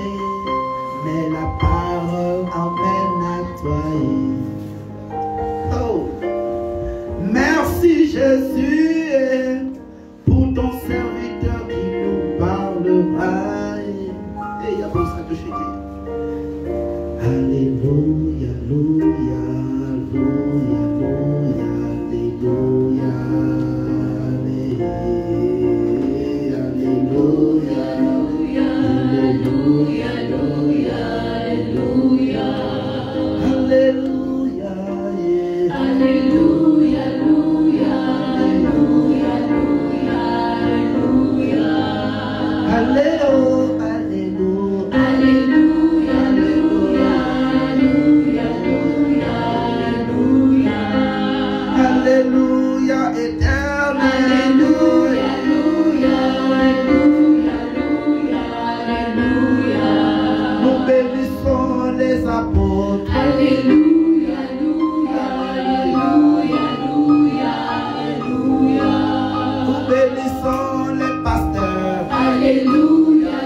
mais la parole emmène à toi. Oh. Merci Jésus pour ton serviteur qui nous parlera. Et il y a beau ça de chez Alléluia, Alléluia, Alléluia, Alléluia, Alléluia, Alléluia, Alléluia, Alléluia, Alléluia. Alléluia éternel. Nous bénissons les apôtres. Alléluia. Nous bénissons les pasteurs. Alléluia.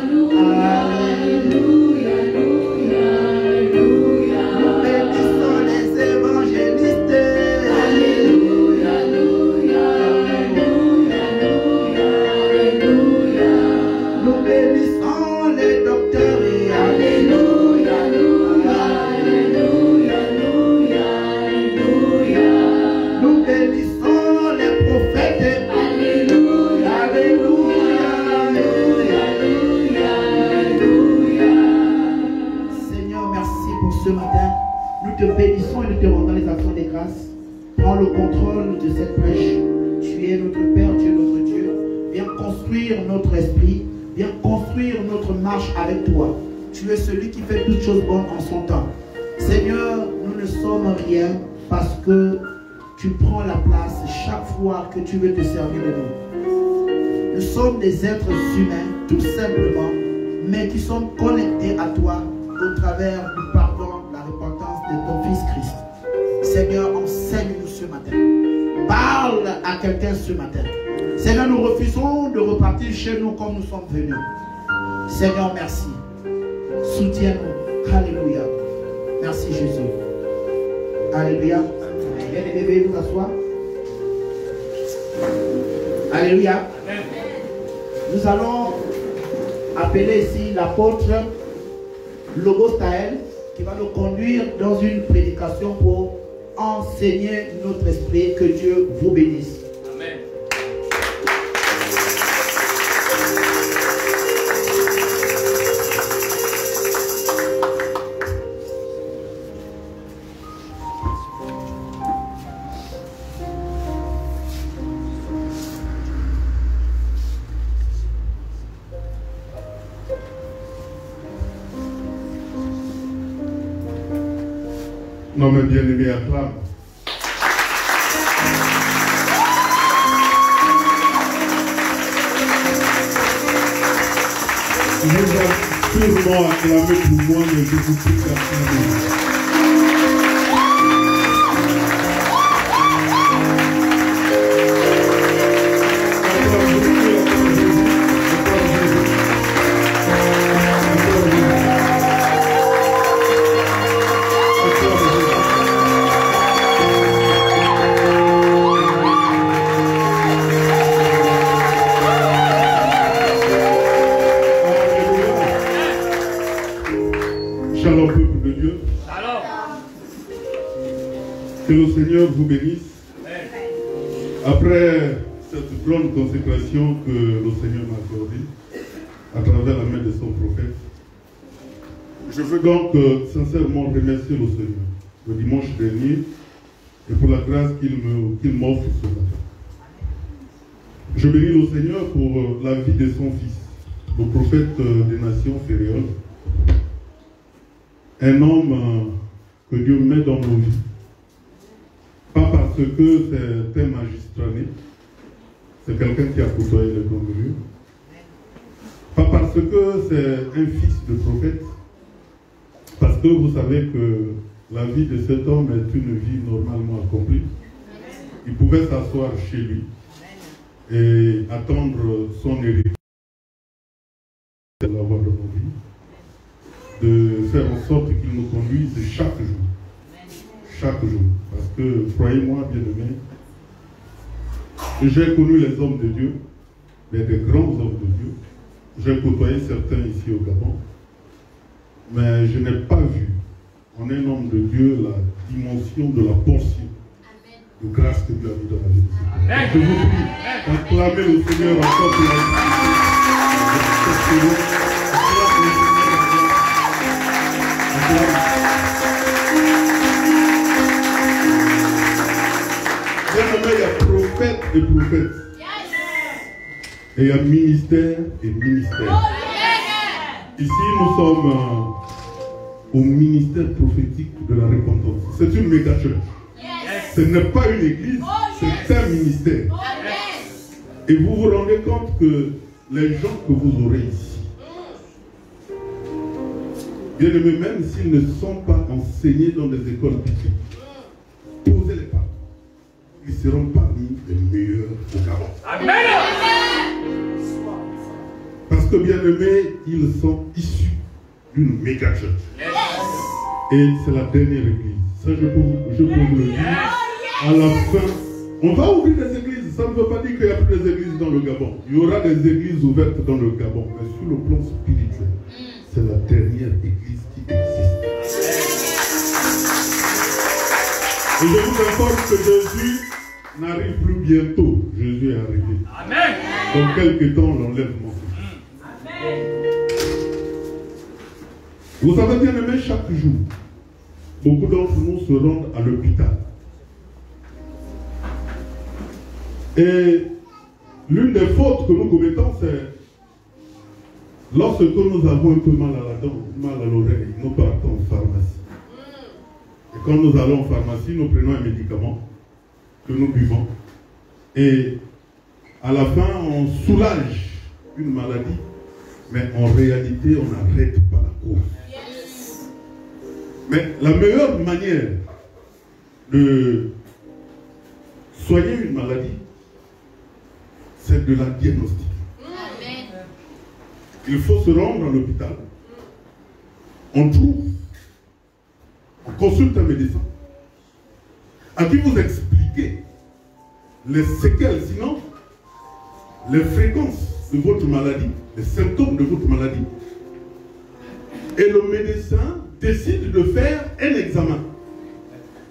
Nous bénissons les évangélistes. Nous bénissons les docteurs. Nous bénissons les prophètes. Alléluia. Seigneur, merci pour ce matin. Nous te bénissons et nous te rendons les actions des grâces. Prends le contrôle de cette prêche. Tu es notre Père, tu es notre Dieu. Viens construire notre esprit. Viens construire notre marche avec toi. Tu es celui qui fait toutes choses bonnes en son temps. Seigneur, nous ne sommes rien parce que tu prends la place chaque fois que tu veux te servir de nous. Nous sommes des êtres humains, tout simplement, mais qui sommes connectés à toi au travers du pardon, la repentance de ton Fils Christ. Seigneur, enseigne-nous ce matin. Parle à quelqu'un ce matin. Seigneur, nous refusons de repartir chez nous comme nous sommes venus. Seigneur, merci. Soutiens-nous. Alléluia. Merci Jésus. Alléluia. Bien-aimés, veuillez vous asseoir. Alléluia. Nous allons appeler ici l'apôtre Logostaël qui va nous conduire dans une prédication pour enseigner notre esprit. Que Dieu vous bénisse. Amen. Non, mais bien-aimé, acclame. Je vais sûrement acclamer pour moi, mais je vous prie d'acclamer. Que le Seigneur vous bénisse. Après cette grande consécration que le Seigneur m'a accordée à travers la main de son prophète, je veux donc sincèrement remercier le Seigneur le dimanche dernier et pour la grâce qu'il m'offre ce matin. Je bénis le Seigneur pour la vie de son fils, le prophète des nations Féréol, un homme que Dieu met dans nos vies. Pas parce que c'est un magistrat né, c'est quelqu'un qui a côtoyé le grand milieu. Pas parce que c'est un fils de prophète, parce que vous savez que la vie de cet homme est une vie normalement accomplie. Il pouvait s'asseoir chez lui et attendre son héritage de l'avoir dans nos vies, de faire en sorte qu'il nous conduise chaque jour. Chaque jour. Parce que, croyez-moi, bien-aimés, j'ai connu les hommes de Dieu, mais des grands hommes de Dieu. J'ai côtoyé certains ici au Gabon, mais je n'ai pas vu en un homme de Dieu la dimension de la portion de grâce que Dieu a mis dans la vie de Amen. Je vous prie d'acclamer le Seigneur encore pour la vie. Il y a prophète et prophète. Et il y a ministère et ministère. Ici, nous sommes au ministère prophétique de la repentance. C'est une méga church. Ce n'est pas une église, c'est un ministère. Et vous vous rendez compte que les gens que vous aurez ici, bien aimés, même s'ils ne sont pas enseignés dans des écoles bibliques, posez les pas. Ils seront parmi les meilleurs au Gabon. Amen. Parce que bien aimés, ils sont issus d'une méga church. Et c'est la dernière église. Ça, je peux vous le dire. À la fin, on va ouvrir des églises. Ça ne veut pas dire qu'il n'y a plus d'églises dans le Gabon. Il y aura des églises ouvertes dans le Gabon. Mais sur le plan spirituel, c'est la dernière église qui existe. Et je vous informe que Jésus n'arrive plus bientôt. Jésus est arrivé. Amen. Dans quelques temps, l'enlèvement. Amen. Vous savez bien aimé, chaque jour, beaucoup d'entre nous se rendent à l'hôpital. Et l'une des fautes que nous commettons, c'est lorsque nous avons un peu mal à la dent, mal à l'oreille, nous partons en pharmacie. Et quand nous allons en pharmacie, nous prenons un médicament que nous buvons. Et à la fin, on soulage une maladie, mais en réalité, on n'arrête pas la cause. Yes. Mais la meilleure manière de soigner une maladie, c'est de la diagnostiquer. Amen. Il faut se rendre à l'hôpital. On trouve, on consulte un médecin à qui vous expliquez les séquelles, sinon les fréquences de votre maladie, les symptômes de votre maladie. Et le médecin décide de faire un examen.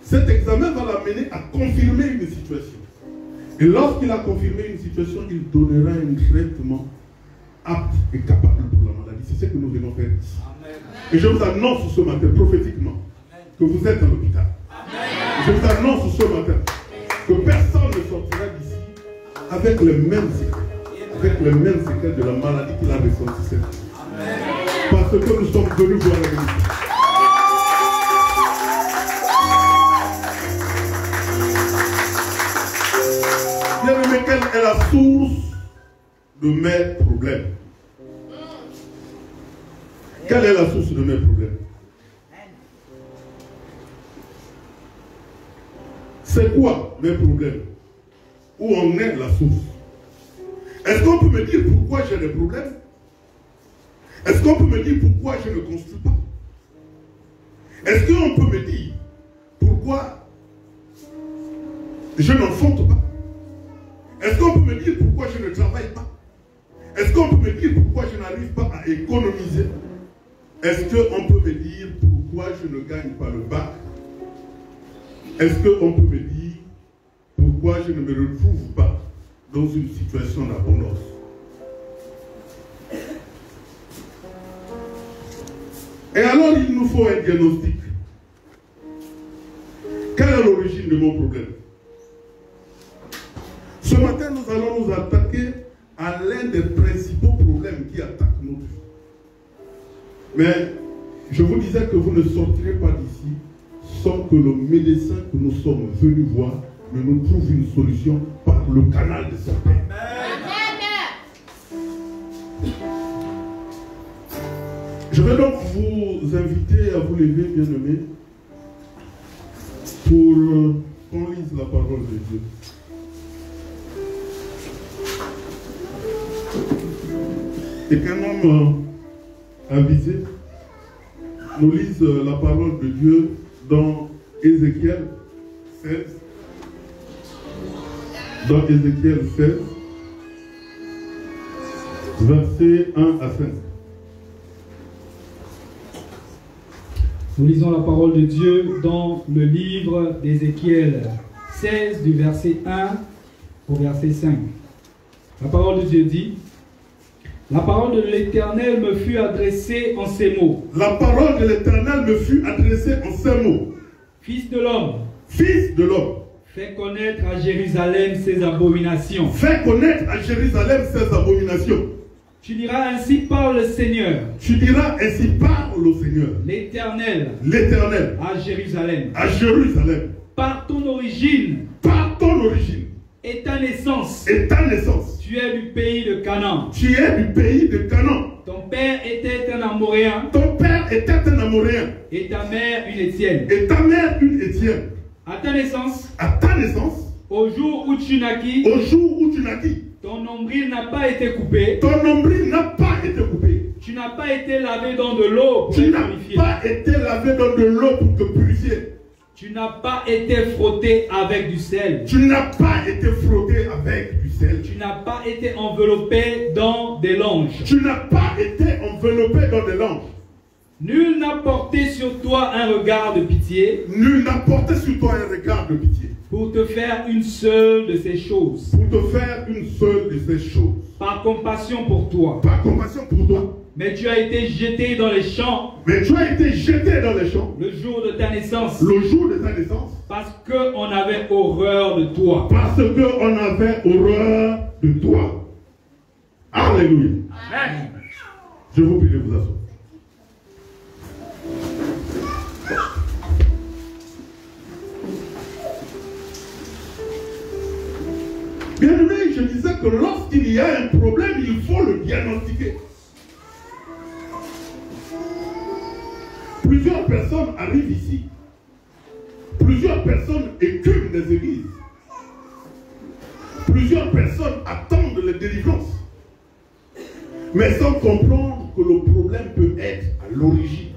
Cet examen va l'amener à confirmer une situation. Et lorsqu'il a confirmé une situation, il donnera un traitement apte et capable pour la maladie. C'est ce que nous venons faire ici. Amen. Et je vous annonce ce matin, prophétiquement, que vous êtes à l'hôpital. Je vous annonce ce matin que personne ne sortira d'ici avec les mêmes séquelles de la maladie qu'il a ressentie cette nuit. Parce que nous sommes venus voir la vérité. est la source de mes problèmes? Quelle est la source de mes problèmes? C'est quoi mes problèmes? Où en est la source? Est-ce qu'on peut me dire pourquoi j'ai des problèmes? Est-ce qu'on peut me dire pourquoi je ne construis pas? Est-ce qu'on peut me dire pourquoi je n'enfante pas? Est-ce qu'on peut me dire pourquoi je ne travaille pas? Est-ce qu'on peut me dire pourquoi je n'arrive pas à économiser? Est-ce qu'on peut me dire pourquoi je ne gagne pas le bac? Est-ce qu'on peut me dire pourquoi je ne me retrouve pas dans une situation d'abondance? Et alors il nous faut un diagnostic. Quelle est l'origine de mon problème? Ce matin, nous allons nous attaquer à l'un des principaux problèmes qui attaquent notre vie. Mais je vous disais que vous ne sortirez pas d'ici sans que le médecin que nous sommes venus voir ne nous trouve une solution par le canal de son Père. Je vais donc vous inviter à vous lever, bien-aimés, pour qu'on lise la parole de Dieu. Et qu'un homme avisé nous lise la parole de Dieu dans Ézéchiel 16. Dans Ézéchiel 16, versets 1 à 5. Nous lisons la parole de Dieu dans le livre d'Ézéchiel 16, du verset 1 au verset 5. La parole de Dieu dit: la parole de l'Éternel me fut adressée en ces mots. La parole de l'Éternel me fut adressée en ces mots. Fils de l'homme. Fils de l'homme. Fais connaître à Jérusalem ses abominations. Fais connaître à Jérusalem ses abominations. Tu diras ainsi parle le Seigneur. Tu diras ainsi parle le Seigneur. L'Éternel. L'Éternel. À Jérusalem. À Jérusalem. Par ton origine. Par ton origine. Et ta naissance. Et ta naissance. Tu es du pays de Canaan. Tu es du pays de Canaan. Ton père était un Amoréen. Ton père était un Amoréen. Et ta mère une Étienne. Et ta mère une Étienne. À ta naissance. À ta naissance. Au jour où tu naquis. Au jour où tu naquis. Ton nombril n'a pas été coupé. Ton nombril n'a pas été coupé. Tu n'as pas été lavé dans de l'eau pour te purifier. Tu n'as pas été lavé dans de l'eau pour te purifier. Tu n'as pas été frotté avec du sel. Tu n'as pas été frotté avec du sel. Tu n'as pas été enveloppé dans des langes. Tu n'as pas été enveloppé dans des langes. Nul n'a porté sur toi un regard de pitié. Nul n'a porté sur toi un regard de pitié. Pour te faire une seule de ces choses. Pour te faire une seule de ces choses. Par compassion pour toi. Par compassion pour toi. Mais tu as été jeté dans les champs. Mais tu as été jeté dans les champs. Le jour de ta naissance. Le jour de ta naissance. Parce qu'on avait horreur de toi. Parce qu'on avait horreur de toi. Alléluia. Amen. Je vous prie de vous asseoir. Bien aimé, je disais que lorsqu'il y a un problème, il faut le diagnostiquer. Plusieurs personnes arrivent ici. Plusieurs personnes écument des églises. Plusieurs personnes attendent les délivrances. Mais sans comprendre que le problème peut être à l'origine.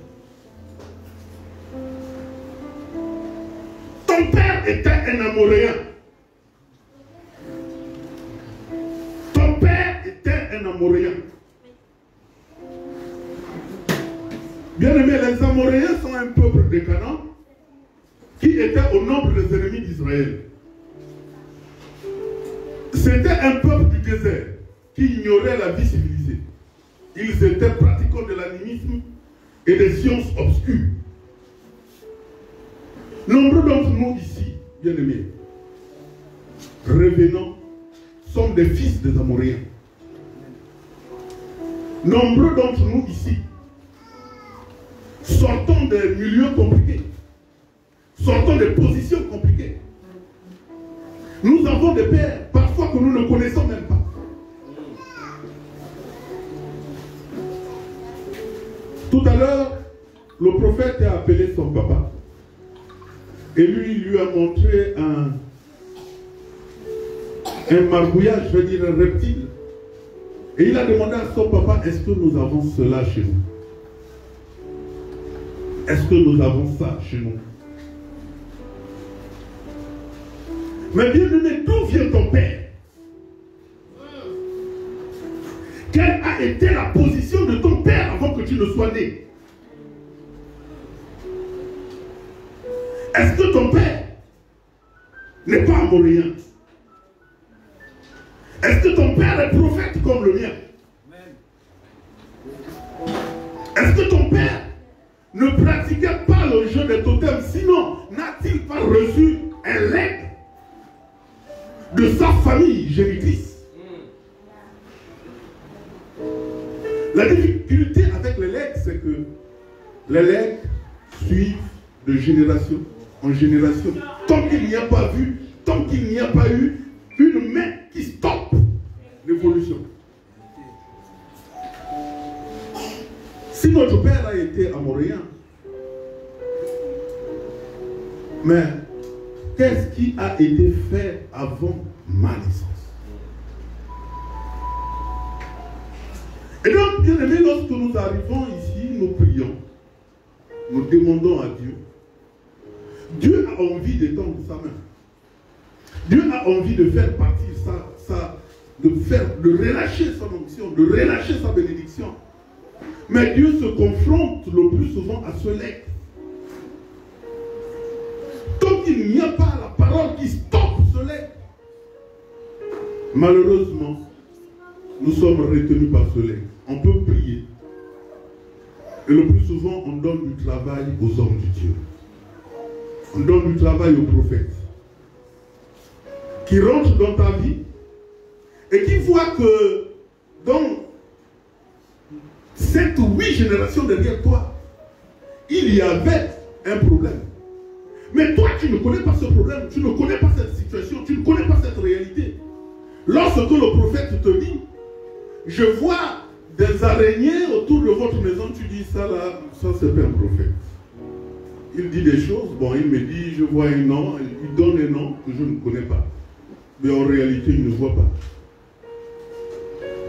Ton père était un Amoréen. Ton père était un Amoréen. Bien aimé, les Amoréens sont un peuple de Canaan qui était au nombre des ennemis d'Israël. C'était un peuple du désert qui ignorait la vie civilisée. Ils étaient pratiquants de l'animisme et des sciences obscures. Nombreux d'entre nous ici, bien aimés, revenants, sommes des fils des Amoréens. Nombreux d'entre nous ici, sortons des milieux compliqués, sortons des positions compliquées. Nous avons des pères, parfois que nous ne connaissons même pas. Tout à l'heure, le prophète a appelé son papa. Et lui a montré un margouillage, je veux dire un reptile. Et il a demandé à son papa, est-ce que nous avons cela chez nous? Est-ce que nous avons ça chez nous? Mais bien aimé, d'où vient ton père? Quelle a été la position de ton père avant que tu ne sois né? Est-ce que ton père n'est pas amoréen? Est-ce que ton père est prophète comme le mien? Est-ce que ton père ne pratiquait pas le jeu des totems? Sinon, n'a-t-il pas reçu un legs de sa famille génitrice? La difficulté avec les legs, c'est que les legs suivent de génération en génération. Tant qu'il n'y a pas vu, tant qu'il n'y a pas eu une main qui stoppe l'évolution. Si notre père a été amoréen, mais qu'est-ce qui a été fait avant ma naissance? Et donc, bien aimé, lorsque nous arrivons ici, nous prions, nous demandons à Dieu. Dieu a envie d'étendre sa main. Dieu a envie de faire partir de relâcher son onction, de relâcher sa bénédiction. Mais Dieu se confronte le plus souvent à ce legs. Tant qu'il n'y a pas la parole qui stoppe ce legs, malheureusement, nous sommes retenus par ce legs. On peut prier. Et le plus souvent, on donne du travail aux hommes de Dieu. On donne du travail aux prophètes. Qui rentrent dans ta vie et qui voient que dans 7 ou 8 générations derrière toi, il y avait un problème. Mais toi, tu ne connais pas ce problème, tu ne connais pas cette situation, tu ne connais pas cette réalité. Lorsque le prophète te dit, je vois des araignées autour de votre maison, tu dis ça là, ça c'est pas un prophète. Il dit des choses, bon, il me dit, je vois un nom, il donne un nom que je ne connais pas. Mais en réalité, il ne voit pas.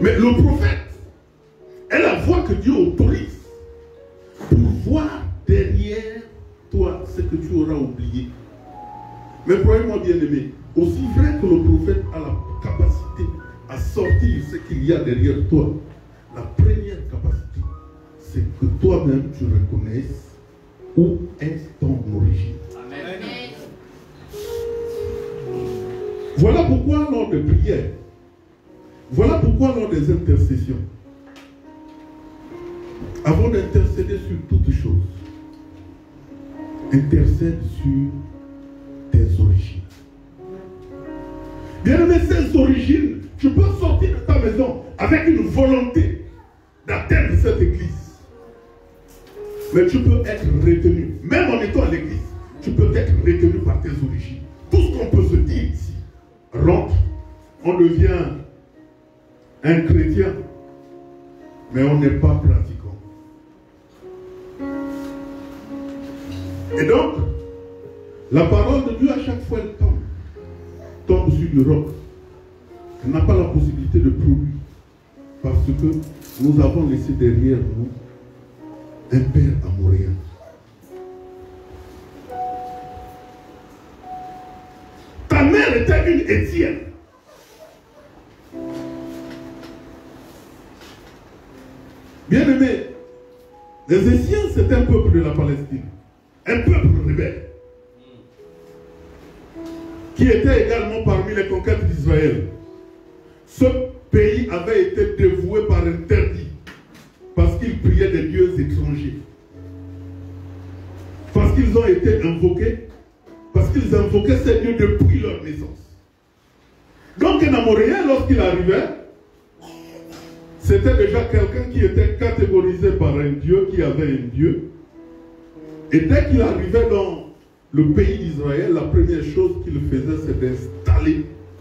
Mais le prophète est la voix que Dieu autorise pour voir derrière toi ce que tu auras oublié. Mais croyez-moi bien aimé, aussi vrai que le prophète a la capacité à sortir ce qu'il y a derrière toi, la première capacité, c'est que toi-même tu reconnaisses où est ton origine. Amen. Voilà pourquoi lors des prières, voilà pourquoi lors des intercessions, avant d'intercéder sur toutes choses, intercède sur tes origines. Bien aimé, ces origines, tu peux sortir de ta maison avec une volonté d'atteindre cette église. Mais tu peux être retenu, même en étant à l'église, tu peux être retenu par tes origines. Tout ce qu'on peut se dire ici, rentre, on devient un chrétien, mais on n'est pas pratiquant. Et donc, la parole de Dieu, à chaque fois, elle tombe sur le roc. Elle n'a pas la possibilité de produire, parce que nous avons laissé derrière nous un père amoréen. Ta mère était une Étienne. Bien aimé, les Étiens, c'est un peuple de la Palestine. Un peuple rebelle. Qui était également parmi les conquêtes d'Israël. Ce pays avait été dévoué par interdit. Parce qu'ils priaient des dieux étrangers. Parce qu'ils ont été invoqués. Parce qu'ils invoquaient ces dieux depuis leur naissance. Donc un Amoréen, lorsqu'il arrivait, c'était déjà quelqu'un qui était catégorisé par un dieu, qui avait un dieu. Et dès qu'il arrivait dans le pays d'Israël, la première chose qu'il faisait, c'est d'installer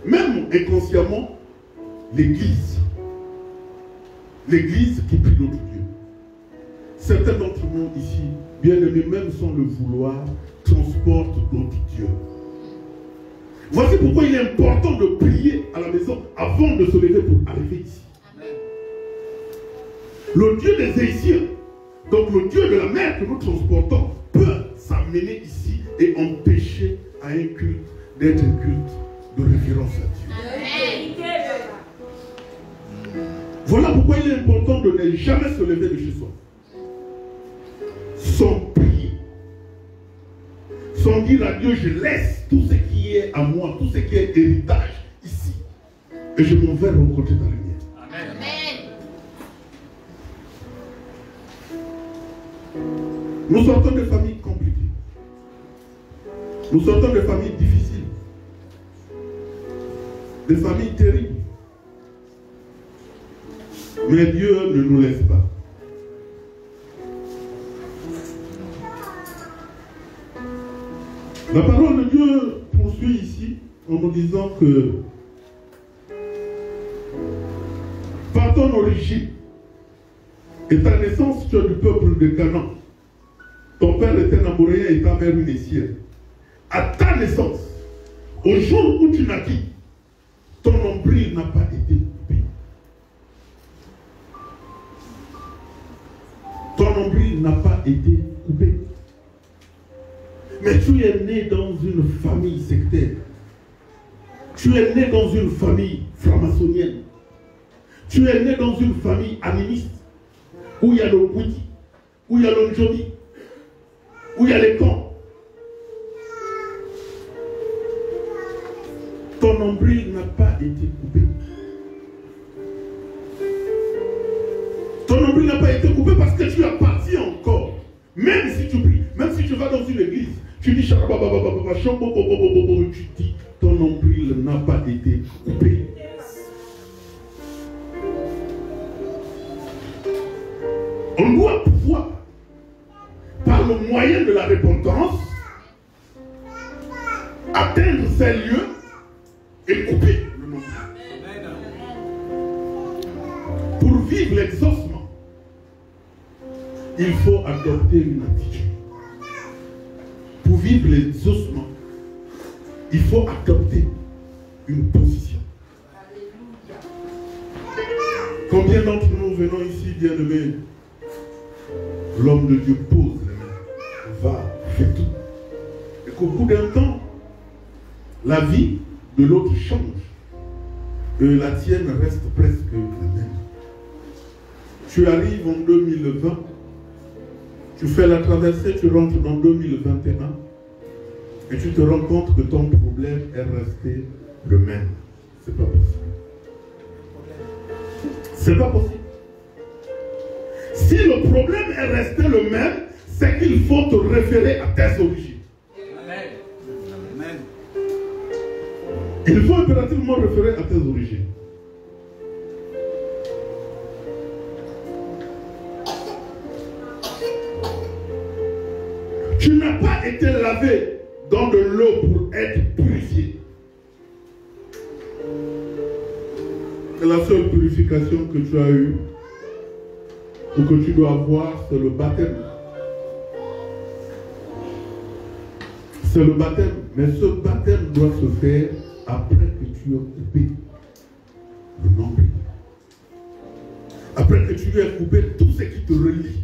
même inconsciemment, l'Église. L'Église qui prie notre Dieu. Certains d'entre nous ici, bien-aimés, même sans le vouloir, transportent notre Dieu. Voici pourquoi il est important de prier à la maison avant de se lever pour arriver ici. Amen. Le Dieu des Haïtiens, donc le Dieu de la mer que nous transportons, peut s'amener ici et empêcher à un culte d'être un culte de révérence à Dieu. Amen. Voilà pourquoi il est important de ne jamais se lever de chez soi sans prier, sans dire à Dieu, je laisse tout ce qui est à moi, tout ce qui est héritage ici, et je m'en vais rencontrer dans le mien. Amen. Nous sortons de familles compliquées, nous sortons de familles difficiles, des familles terribles, mais Dieu ne nous laisse pas. La parole de Dieu poursuit ici en nous disant que par ton origine et ta naissance, tu es du peuple de Canaan. Ton père était un Amoréen et ta mère une Essienne. À ta naissance, au jour où tu naquis, ton nombril n'a pas été coupé. Ton nombril n'a pas été coupé. Mais tu es né dans une famille sectaire. Tu es né dans une famille franc-maçonnienne. Tu es né dans une famille animiste. Où il y a le Bouti, où il y a le Njodi, où il y a les camps. Ton nombril n'a pas été coupé. Ton nombril n'a pas été coupé parce que tu appartiens encore. Même si tu pries, même si tu vas dans une église, tu dis, tu dis, ton nombril n'a pas été coupé. On doit pouvoir, par le moyen de la repentance, atteindre ces lieux et couper le nombril. Pour vivre l'exaucement, il faut adopter une attitude. Pour vivre l'exaucement, il faut adopter une position. Combien d'entre nous venons ici, bien-aimés? L'homme de Dieu pose les mains, va, fait tout. Et qu'au bout d'un temps, la vie de l'autre change. Et la tienne reste presque la même. Tu arrives en 2020, tu fais la traversée, tu rentres dans 2021 et tu te rends compte que ton problème est resté le même. C'est pas possible. C'est pas possible. Si le problème est resté le même, c'est qu'il faut te référer à tes origines. Amen. Amen. Il faut impérativement référer à tes origines. Tu n'as pas été lavé dans de l'eau pour être purifié. C'est la seule purification que tu as eue ou que tu dois avoir, c'est le baptême. C'est le baptême. Mais ce baptême doit se faire après que tu aies coupé le nombril. Après que tu aies coupé tout ce qui te relie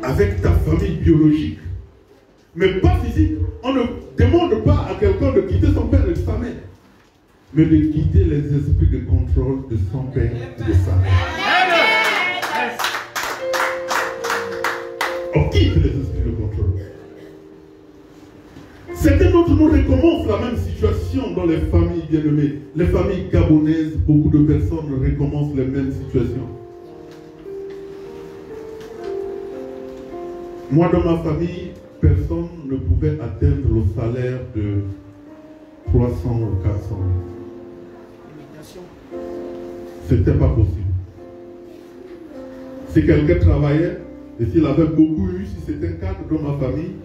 avec ta famille biologique, mais pas physique. On ne demande pas à quelqu'un de quitter son père et sa mère, mais de quitter les esprits de contrôle de son père et de sa mère. On quitte les esprits de contrôle. Certains d'entre nous recommencent la même situation dans les familles bien-aimées. Les familles gabonaises, beaucoup de personnes recommencent les mêmes situations. Moi, dans ma famille, personne ne pouvait atteindre le salaire de 300 ou 400 000. C'était pas possible. Si quelqu'un travaillait, et s'il avait beaucoup eu, si c'était un cadre dans ma famille,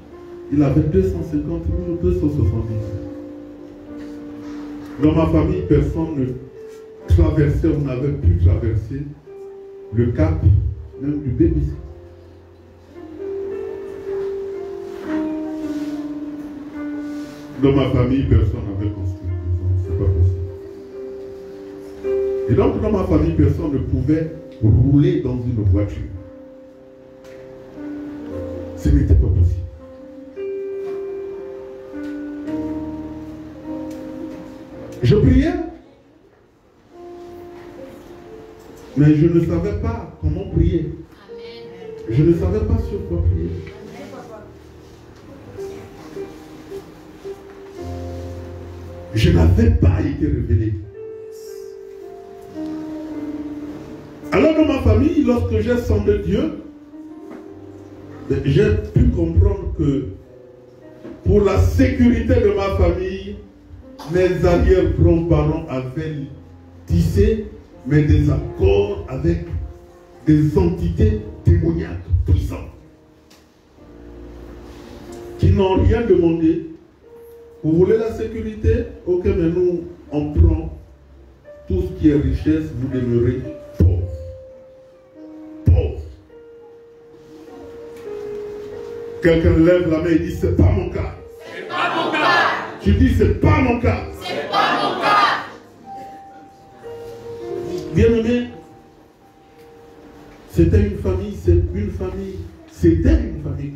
il avait 250 000 ou 270 000. Dans ma famille, personne ne traversait ou n'avait pu traverser le cap même du bébé. Dans ma famille, personne n'avait construit une maison. C'est pas possible. Et donc, dans ma famille, personne ne pouvait rouler dans une voiture. Ce n'était pas possible. Je priais, mais je ne savais pas comment prier. Je ne savais pas sur quoi prier. Je n'avais pas été révélé. Alors dans ma famille, lorsque j'ai sondé Dieu, j'ai pu comprendre que pour la sécurité de ma famille, mes arrière-grands-parents avaient tissé des accords avec des entités démoniaques puissantes qui n'ont rien demandé. Vous voulez la sécurité? Ok, mais nous, on prend tout ce qui est richesse, vous demeurez pauvres. Pauvres. Quelqu'un lève la main et dit, c'est pas mon cas. C'est pas mon cas. Tu dis, c'est pas mon cas. C'est pas mon cas. Bien-aimé, c'était une famille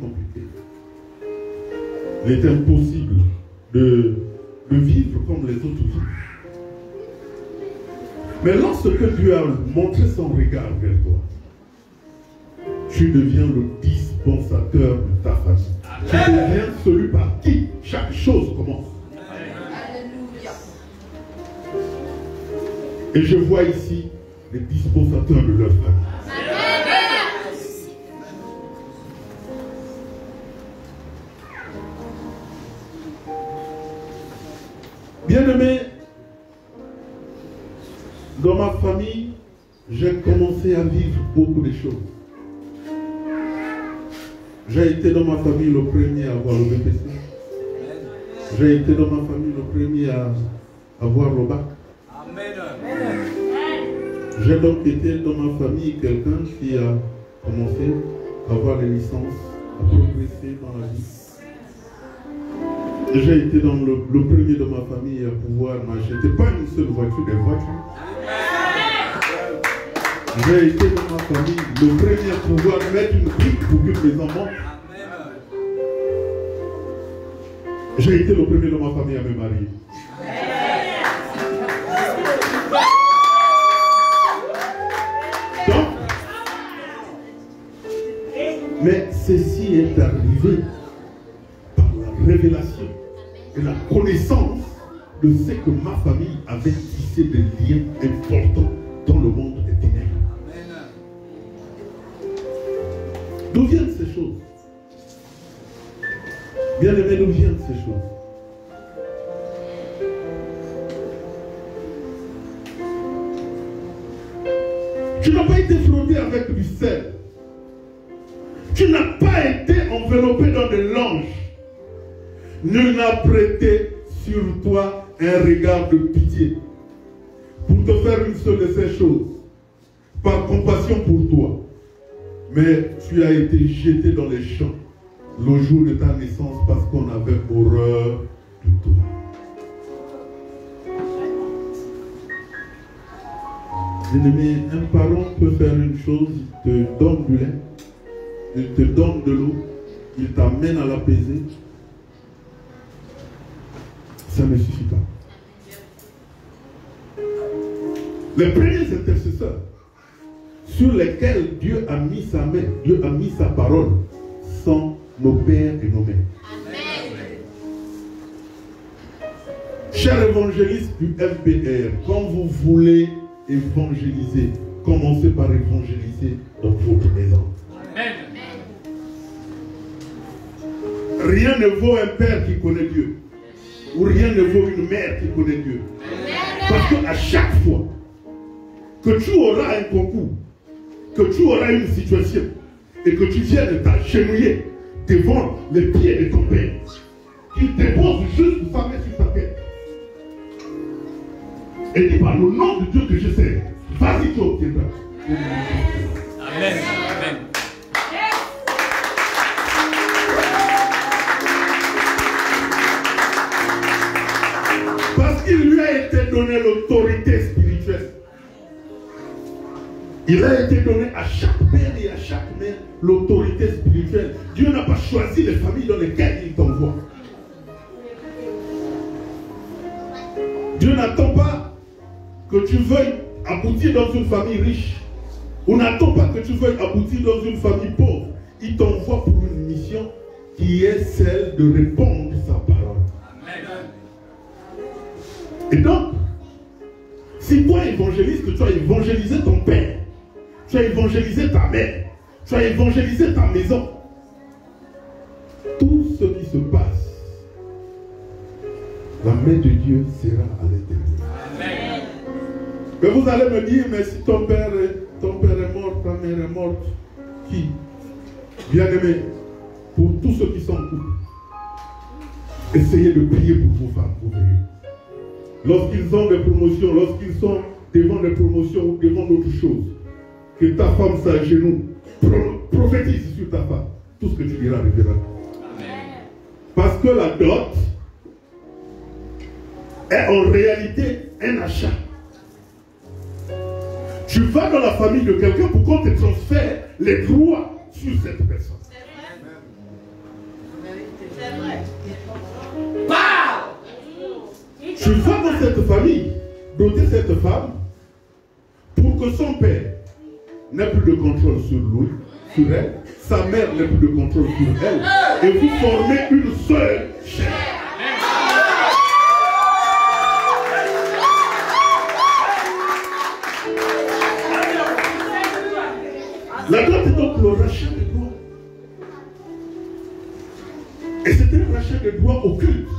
compliquée. Il est impossible de vivre comme les autres vivent. Mais lorsque Dieu a montré son regard vers toi, tu deviens le dispensateur de ta famille. Tu deviens celui par qui chaque chose commence. Et je vois ici les dispensateurs de leur famille. Bien-aimé, dans ma famille, j'ai commencé à vivre beaucoup de choses. J'ai été dans ma famille le premier à avoir le BPC. J'ai été dans ma famille le premier à avoir le bac. J'ai donc été dans ma famille quelqu'un qui a commencé à avoir les licences, à progresser dans la vie. J'ai été dans le premier de ma famille à pouvoir m'acheter pas une seule voiture, des voitures. J'ai été dans ma famille le premier à pouvoir mettre une brique pour que mes enfants. J'ai été le premier de ma famille à me marier. Donc, mais ceci est arrivé par la révélation et la connaissance de ce que ma famille avait tissé des liens importants dans le monde des ténèbres. D'où viennent ces choses? Bien aimé, d'où viennent ces choses? Tu n'as pas été frotté avec du sel. Tu n'as pas été enveloppé dans des langes. Nul n'a prêté sur toi un regard de pitié pour te faire une seule de ces choses, par compassion pour toi. Mais tu as été jeté dans les champs le jour de ta naissance parce qu'on avait horreur de toi. Bien-aimé, un parent peut faire une chose, il te donne du lait, il te donne de l'eau, il t'amène à l'apaiser. Ça ne suffit pas. Les premiers intercesseurs sur lesquels Dieu a mis sa main, Dieu a mis sa parole, sont nos pères et nos mères. Chers évangélistes du FBR, quand vous voulez évangéliser, commencez par évangéliser dans votre maison. Rien ne vaut un père qui connaît Dieu. Ou rien ne vaut une mère qui connaît Dieu. Parce qu'à chaque fois que tu auras un concours, que tu auras une situation, et que tu viennes t'agenouiller devant les pieds de ton père, il dépose juste sa main sur ta tête. Et dis par le nom de Dieu que je sais, vas-y, tu obtiendras. Amen. Amen. Parce qu'il lui a été donné l'autorité spirituelle. Il a été donné à chaque père et à chaque mère l'autorité spirituelle. Dieu n'a pas choisi les familles dans lesquelles il t'envoie. Dieu n'attend pas que tu veuilles aboutir dans une famille riche. On n'attend pas que tu veuilles aboutir dans une famille pauvre. Il t'envoie pour une mission qui est celle de répondre sa parole. Amen. Et donc, si toi évangéliste, tu as évangélisé ton père, tu as évangélisé ta mère, tu as évangélisé ta maison, tout ce qui se passe, la main de Dieu sera à l'intérieur. Amen. Mais vous allez me dire, mais si ton père est mort, ta mère est morte, qui? Bien-aimé, pour tous ceux qui sont en couple, essayez de prier pour vos femmes, vous verrez. Lorsqu'ils ont des promotions, lorsqu'ils sont devant des promotions ou devant d'autres choses, que ta femme s'agenouille, prophétise sur ta femme, tout ce que tu diras arrivera. Parce que la dot est en réalité un achat. Tu vas dans la famille de quelqu'un pour qu'on te transfère les droits sur cette personne. C'est vrai. Tu vas dans cette famille, doter cette femme, pour que son père n'ait plus de contrôle sur elle, sa mère n'ait plus de contrôle sur elle, et vous formez une seule chair. La dot est donc le rachat des droits. Et c'est un rachat des droits occulte.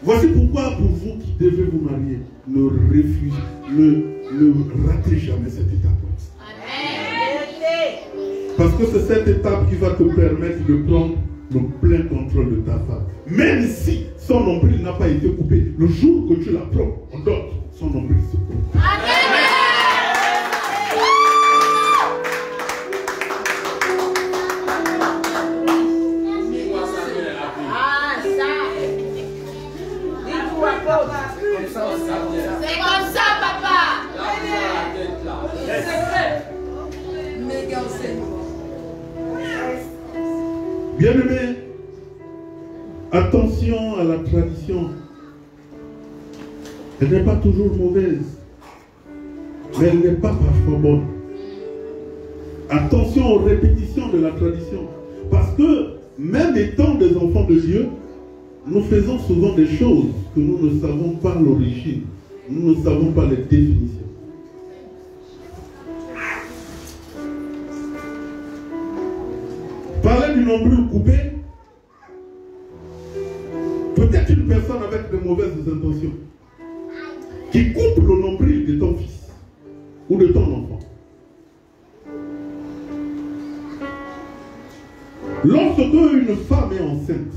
Voici pourquoi pour vous qui devez vous marier, ne refusez, ne ratez jamais cette étape. Parce que c'est cette étape qui va te permettre de prendre le plein contrôle de ta femme. Même si son nombril n'a pas été coupé, le jour que tu la prends en dot, son nombril se coupe. C'est comme ça, papa. Bien-aimés, attention à la tradition. Elle n'est pas toujours mauvaise, mais elle n'est pas parfois bonne. Attention aux répétitions de la tradition. Parce que même étant des enfants de Dieu, nous faisons souvent des choses que nous ne savons pas l'origine. Nous ne savons pas les définitions. Parler du nombril coupé, peut-être une personne avec de mauvaises intentions qui coupe le nombril de ton fils ou de ton enfant. Lorsque une femme est enceinte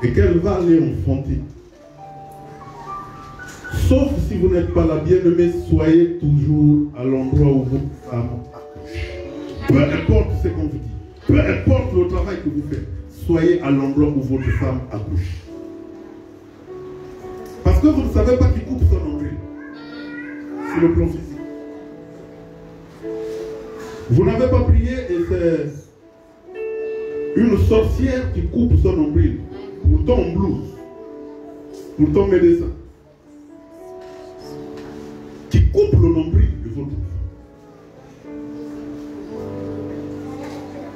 et qu'elle va aller enfanter, sauf si vous n'êtes pas la bien-aimée, soyez toujours à l'endroit où votre femme accouche. Peu importe ce qu'on vous dit, peu importe le travail que vous faites, soyez à l'endroit où votre femme accouche. Parce que vous ne savez pas qui coupe son nombril sur le plan physique. Vous n'avez pas prié et c'est une sorcière qui coupe son nombril pour ton blouse, pour ton médecin, qui coupe le nombril de votre enfant.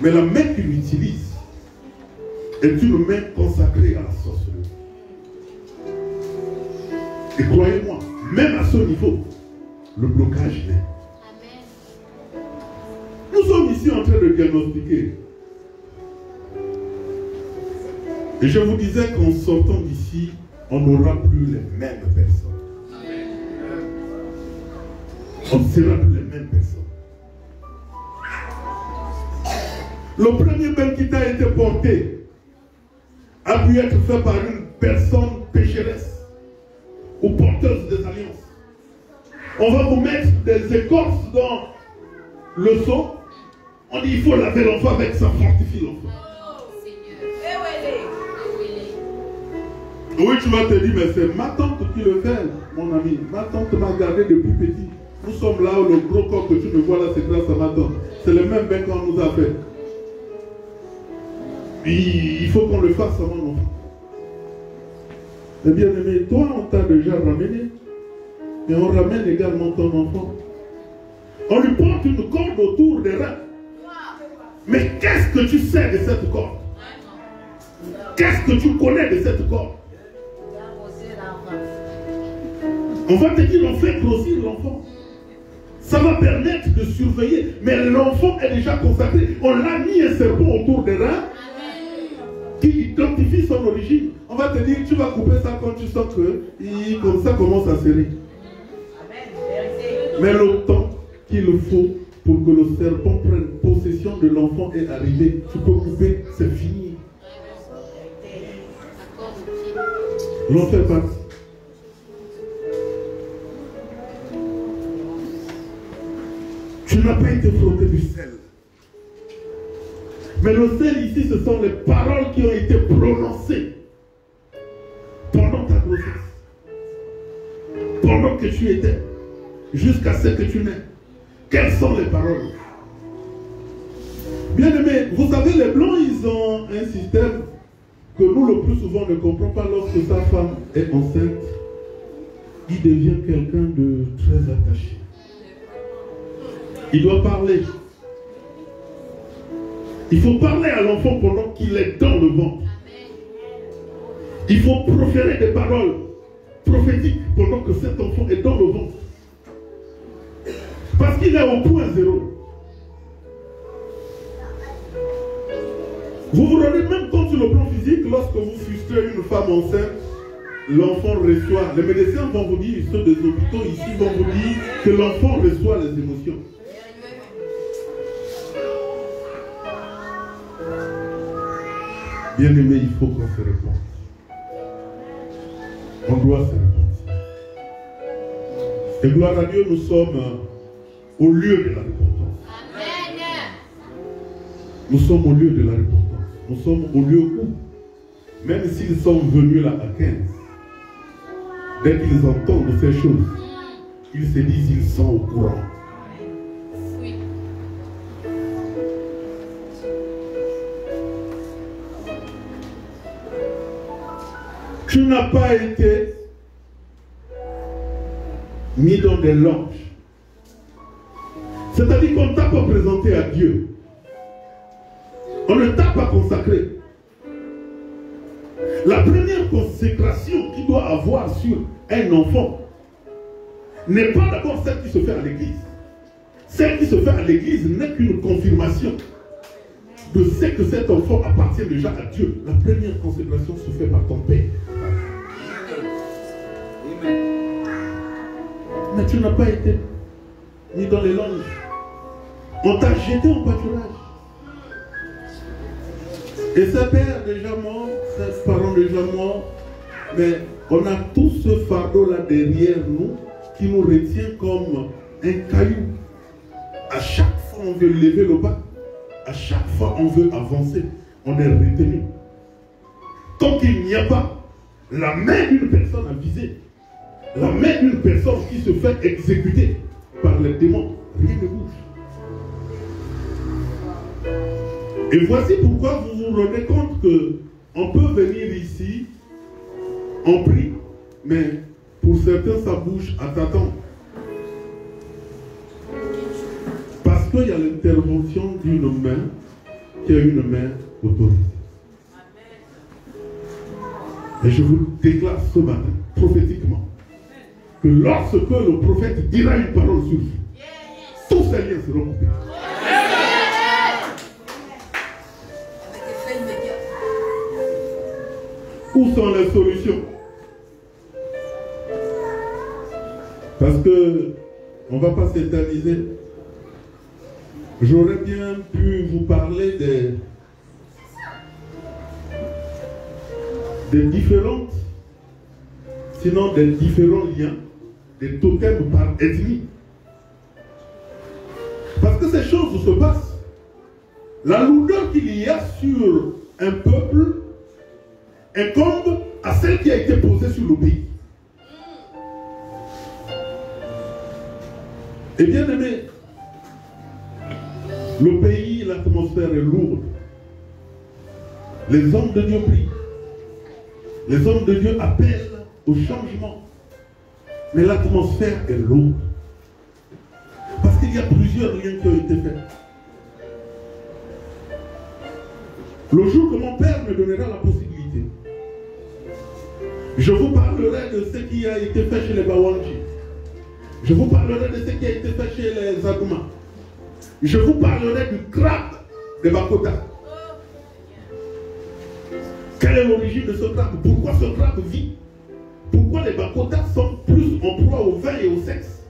Mais la main qu'il utilise est une main consacrée à la sorcellerie. Et croyez-moi, même à ce niveau, le blocage naît. Nous sommes ici en train de diagnostiquer. Et je vous disais qu'en sortant d'ici, on n'aura plus les mêmes personnes. On ne sera plus les mêmes personnes. Le premier bain qui t'a été porté a pu être fait par une personne pécheresse ou porteuse des alliances. On va vous mettre des écorces dans le seau. On dit il faut laver l'enfant avec ça, fortifie l'enfant. Oui, tu vas te dire, mais c'est ma tante qui le fait, mon ami. Ma tante m'a gardé depuis petit. Nous sommes là où le gros corps que tu me vois là, c'est grâce à ma tante. C'est le même bain qu'on nous a fait. Il faut qu'on le fasse à mon enfant. Mais bien aimé, toi on t'a déjà ramené. Mais on ramène également ton enfant. On lui porte une corde autour des reins. Mais qu'est-ce que tu sais de cette corde? Qu'est-ce que tu connais de cette corde? On va te dire, on fait grossir l'enfant. Ça va permettre de surveiller. Mais l'enfant est déjà consacré. On l'a mis un serpent autour des reins qui identifie son origine. On va te dire, tu vas couper ça quand tu sens que comme ça commence à serrer. Mais le temps qu'il faut pour que le serpent prenne possession de l'enfant est arrivé. Tu peux couper, c'est fini. L'on fait partie. Tu n'as pas été frotté du sel. Mais le sel ici, ce sont les paroles qui ont été prononcées pendant ta grossesse. Pendant que tu étais. Jusqu'à ce que tu nais. Quelles sont les paroles? Bien aimé, vous savez, les Blancs, ils ont un système que nous, le plus souvent, ne comprenons pas. Lorsque sa femme est enceinte, il devient quelqu'un de très attaché. Il doit parler. Il faut parler à l'enfant pendant qu'il est dans le ventre. Il faut proférer des paroles prophétiques pendant que cet enfant est dans le ventre. Parce qu'il est au point zéro. Vous vous rendez même compte sur le plan physique, lorsque vous frustrez une femme enceinte, l'enfant reçoit, les médecins vont vous dire, ceux des hôpitaux ici vont vous dire que l'enfant reçoit les émotions. Bien aimé, il faut qu'on se réponde. On doit se répondre. Et gloire à Dieu, nous sommes au lieu de la repentance. Nous sommes au lieu de la repentance. Nous sommes au lieu où, même s'ils sont venus là à 15, dès qu'ils entendent ces choses, ils se disent ils sont au courant. Tu n'as pas été mis dans des langes. C'est-à-dire qu'on ne t'a pas présenté à Dieu. On ne t'a pas consacré. La première consécration qu'il doit avoir sur un enfant n'est pas d'abord celle qui se fait à l'église. Celle qui se fait à l'église n'est qu'une confirmation de ce que cet enfant appartient déjà à Dieu. La première consécration se fait par ton père. Mais tu n'as pas été mis dans les langes. On t'a jeté en pâturage. Et ses pères déjà morts, ses parents déjà morts, mais on a tout ce fardeau là derrière nous qui nous retient comme un caillou. À chaque fois on veut lever le bas. À chaque fois on veut avancer. On est retenu. Tant qu'il n'y a pas la main d'une personne à viser, la main d'une personne qui se fait exécuter par les démons, rien ne bouge. Et voici pourquoi vous vous rendez compte qu'on peut venir ici, on prie, mais pour certains ça bouge à tâtons. Parce qu'il y a l'intervention d'une main qui est une main autorisée. Et je vous déclare ce matin, prophétiquement, que lorsque le prophète dira une parole sur vous, tous ces liens seront coupés. Où sont les solutions? Parce que on ne va pas s'éterniser. J'aurais bien pu vous parler des différentes sinon des différents liens, des totems par ethnie. Parce que ces choses se passent. La lourdeur qu'il y a sur un peuple incombe à celle qui a été posée sur le pays. Et bien aimé, le pays, l'atmosphère est lourde. Les hommes de Dieu prient. Les hommes de Dieu appellent au changement. Mais l'atmosphère est lourde. Parce qu'il y a plusieurs liens qui ont été faits. Le jour que mon Père me donnera la possibilité, je vous parlerai de ce qui a été fait chez les Bawanji. Je vous parlerai de ce qui a été fait chez les Adouma. Je vous parlerai du crabe de Bakota. Quelle est l'origine de ce crabe? Pourquoi ce crabe vit? Pourquoi les Bakotas sont plus en proie au vin et au sexe?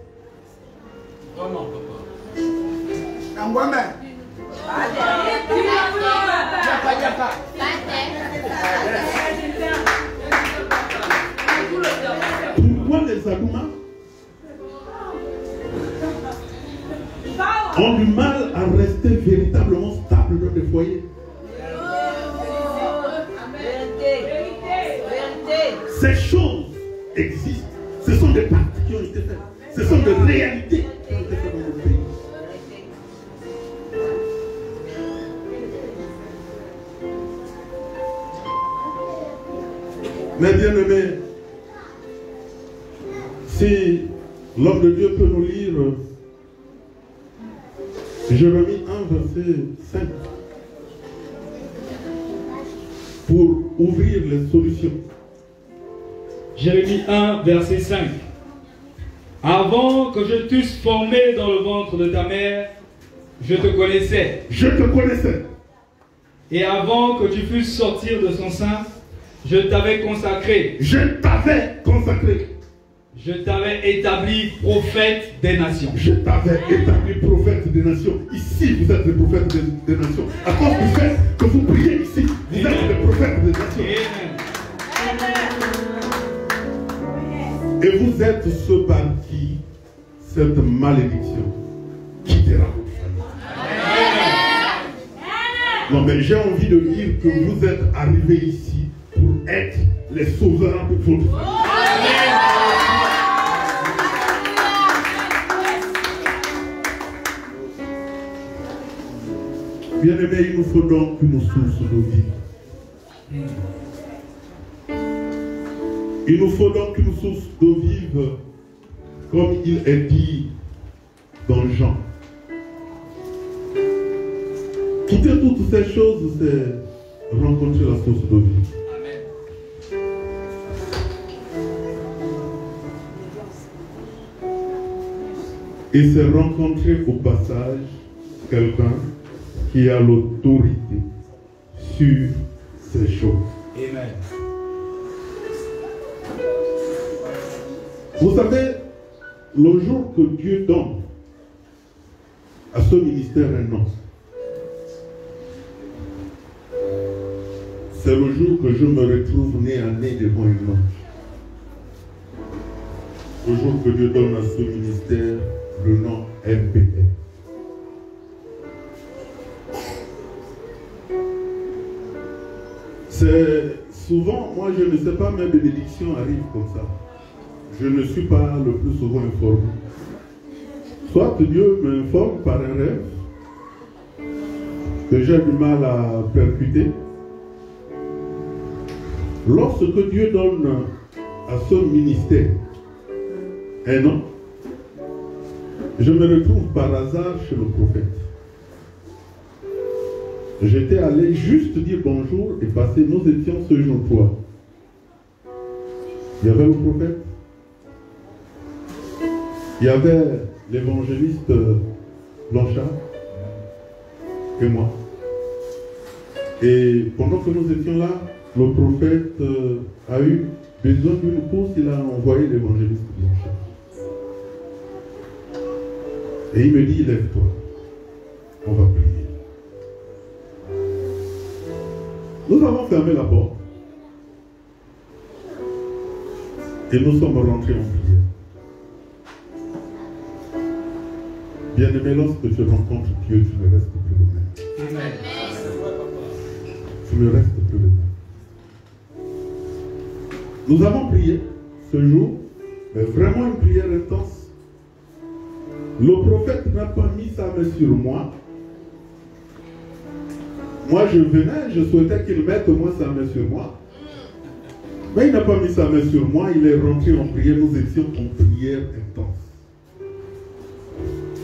Vraiment, papa. Pourquoi les Adouma ont du mal à rester véritablement stables dans des foyers? Ces choses existent. Ce sont des pactes qui ont été faits. Ce sont des réalités qui ont été faites dans notre pays. Mais bien aimé, si l'homme de Dieu peut nous lire Jérémie 1, verset 5, pour ouvrir les solutions. Jérémie 1, verset 5. Avant que je t'eusse formé dans le ventre de ta mère, je te connaissais. Je te connaissais. Et avant que tu fusses sortir de son sein, je t'avais consacré. Je t'avais consacré. Je t'avais établi prophète des nations. Je t'avais établi prophète des nations. Ici, vous êtes des prophètes des nations. À cause du fait que vous priez ici, vous êtes des prophètes des nations. Et vous êtes ceux par qui cette malédiction quittera votre famille. Non, mais j'ai envie de dire que vous êtes arrivés ici pour être les sauveurs de votre famille. Bien aimé, il nous faut donc une source d'eau vive. Il nous faut donc une source d'eau vive, comme il est dit dans Jean. Quitter toutes ces choses, c'est rencontrer la source d'eau vive. Et c'est rencontrer au passage quelqu'un qui a l'autorité sur ces choses. Amen. Vous savez, le jour que Dieu donne à ce ministère un nom, c'est le jour que je me retrouve nez à nez devant une ange. Le jour que Dieu donne à ce ministère le nom MPR. C'est souvent, moi je ne sais pas, mes bénédictions arrivent comme ça. Je ne suis pas le plus souvent informé. Soit Dieu m'informe par un rêve que j'ai du mal à percuter. Lorsque Dieu donne à ce ministère un nom, je me retrouve par hasard chez le prophète. J'étais allé juste dire bonjour et passer, nous étions ce jour 3. Il y avait le prophète. Il y avait l'évangéliste Blanchard et moi. Et pendant que nous étions là, le prophète a eu besoin d'une course, il a envoyé l'évangéliste Blanchard. Et il me dit, lève-toi, on va prier. Nous avons fermé la porte. Et nous sommes rentrés en prière. Bien-aimé, lorsque tu rencontres Dieu, tu ne restes plus le même. Amen. Tu ne restes plus le même. Nous avons prié ce jour, mais vraiment une prière intense. Le prophète n'a pas mis sa main sur moi. Moi, je venais, je souhaitais qu'il mette au moins sa main sur moi. Mais il n'a pas mis sa main sur moi, il est rentré en prière. Nous étions en prière intense.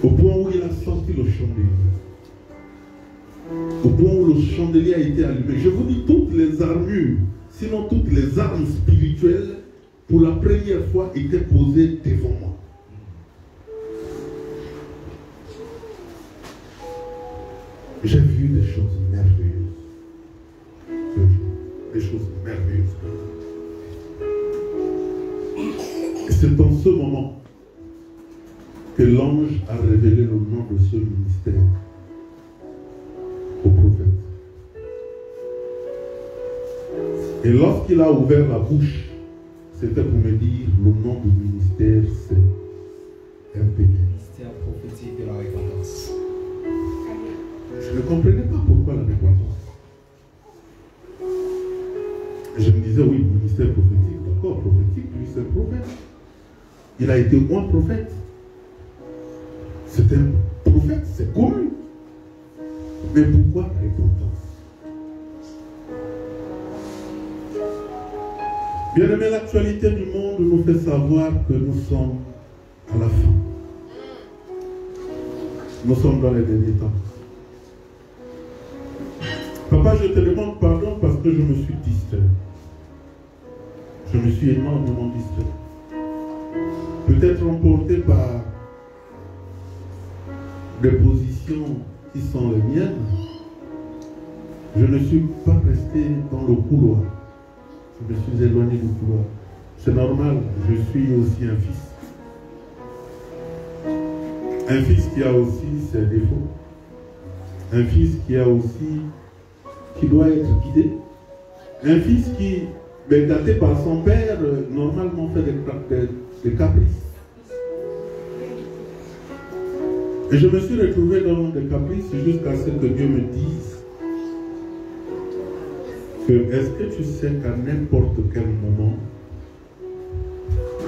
Au point où il a sorti le chandelier. Au point où le chandelier a été allumé. Je vous dis, toutes les armures, sinon toutes les armes spirituelles, pour la première fois, étaient posées devant moi. J'ai vu des choses merveilleuses. Des choses merveilleuses. Et c'est dans ce moment que l'ange a révélé le nom de ce ministère au prophète. Et lorsqu'il a ouvert la bouche, c'était pour me dire le nom du ministère, c'est RPK. Ministère prophétique de la repentance. Je ne comprenais pas pourquoi la repentance. Je me disais, oui, ministère prophétique, d'accord, prophétique, lui c'est prophète. Il a été un prophète. C'est un prophète, c'est connu. Mais pourquoi la repentance? Bien aimé, l'actualité du monde nous fait savoir que nous sommes à la fin. Nous sommes dans les derniers temps. Papa, je te demande pardon parce que je me suis distrait. Je me suis énormément distrait. Peut-être emporté par des positions qui sont les miennes. Je ne suis pas resté dans le couloir. Je me suis éloigné du couloir. C'est normal, je suis aussi un fils. Un fils qui a aussi ses défauts. Un fils qui doit être guidé. Un fils qui, gâté par son père, normalement fait des caprices. Et je me suis retrouvé dans des caprices jusqu'à ce que Dieu me dise que est-ce que tu sais qu'à n'importe quel moment,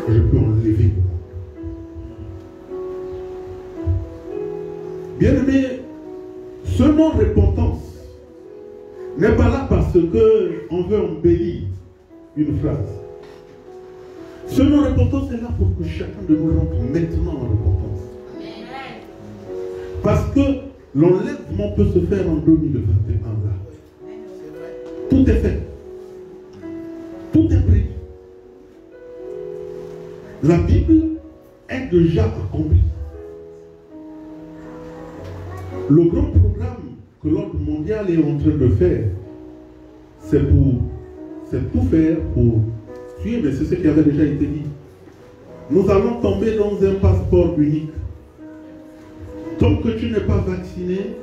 je peux enlever le monde. Bien aimé, ce nom repentance n'est pas là parce qu'on veut embellir une phrase. Ce nom repentance est là pour que chacun de nous rentre maintenant en repentance. Parce que l'enlèvement peut se faire en 2021 là. Tout est fait. Tout est pris. La Bible est déjà accomplie. Le grand programme que l'ordre mondial est en train de faire, c'est tout faire pour tuer, mais c'est ce qui avait déjà été dit. Nous allons tomber dans un passeport unique. Tant que tu n'es pas vacciné,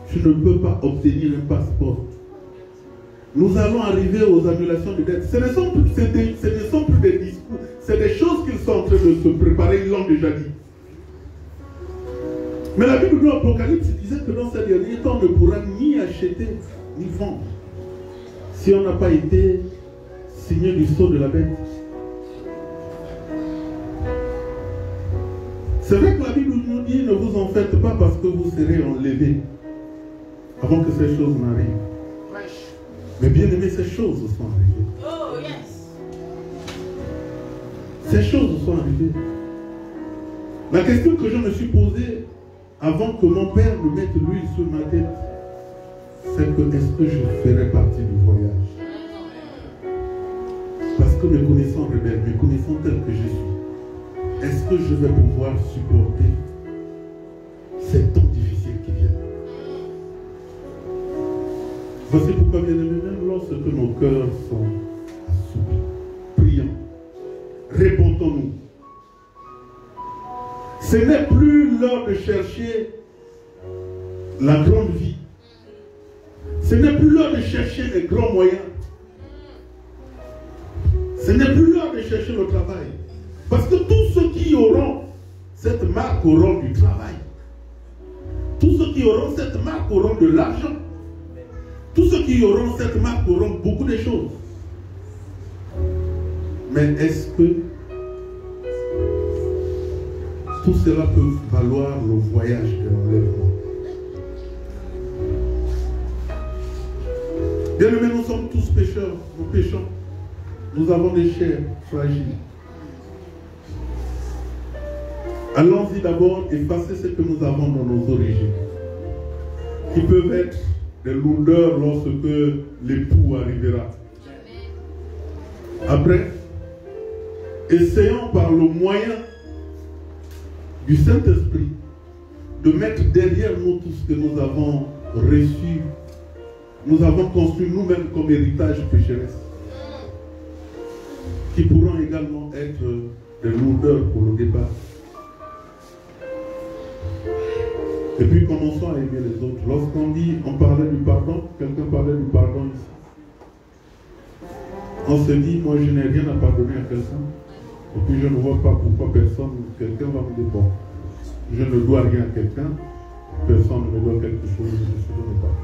tu ne peux pas obtenir un passeport. Nous allons arriver aux annulations de dettes. Ce ne sont plus des discours, c'est des choses qu'ils sont en train de se préparer, ils l'ont déjà dit. Mais la Bible de l'Apocalypse disait que dans ces derniers temps, on ne pourra ni acheter ni vendre si on n'a pas été signé du sceau de la bête. C'est vrai que la Bible nous dit ne vous en faites pas parce que vous serez enlevés avant que ces choses n'arrivent. Mais bien aimé, ces choses sont arrivées. Oh, yes. Ces choses sont arrivées. La question que je me suis posée avant que mon père me mette l'huile sur ma tête, c'est que est-ce que je ferai partie du voyage? Parce que me connaissant rebelle, me connaissant tel que je suis, est-ce que je vais pouvoir supporter ces temps difficiles qui viennent? Voici pourquoi, bien aimé, même lorsque nos cœurs sont assoupis, prions, répondons-nous. Ce n'est plus l'heure de chercher la grande vie. Ce n'est plus l'heure de chercher les grands moyens. Ce n'est plus l'heure de chercher le travail. Parce que tous ceux qui auront cette marque auront du travail. Tous ceux qui auront cette marque auront de l'argent. Tous ceux qui auront cette marque auront beaucoup de choses. Mais est-ce que tout cela peut valoir le voyage de l'enlèvement? Bien-aimés, nous sommes tous pécheurs, nous péchons. Nous avons des chairs fragiles. Allons-y d'abord effacer ce que nous avons dans nos origines, qui peuvent être des lourdeurs lorsque l'époux arrivera. Après, essayons par le moyen du Saint-Esprit de mettre derrière nous tout ce que nous avons reçu, nous avons construit nous-mêmes comme héritage pécheresse, qui pourront également être des lourdeurs pour le départ. Et puis commençons à aimer les autres. Lorsqu'on dit, on parlait du pardon, quelqu'un parlait du pardon ici. On se dit, moi je n'ai rien à pardonner à quelqu'un. Et puis je ne vois pas pourquoi quelqu'un va me dire, bon, je ne dois rien à quelqu'un, personne ne me doit quelque chose, je ne sais pas.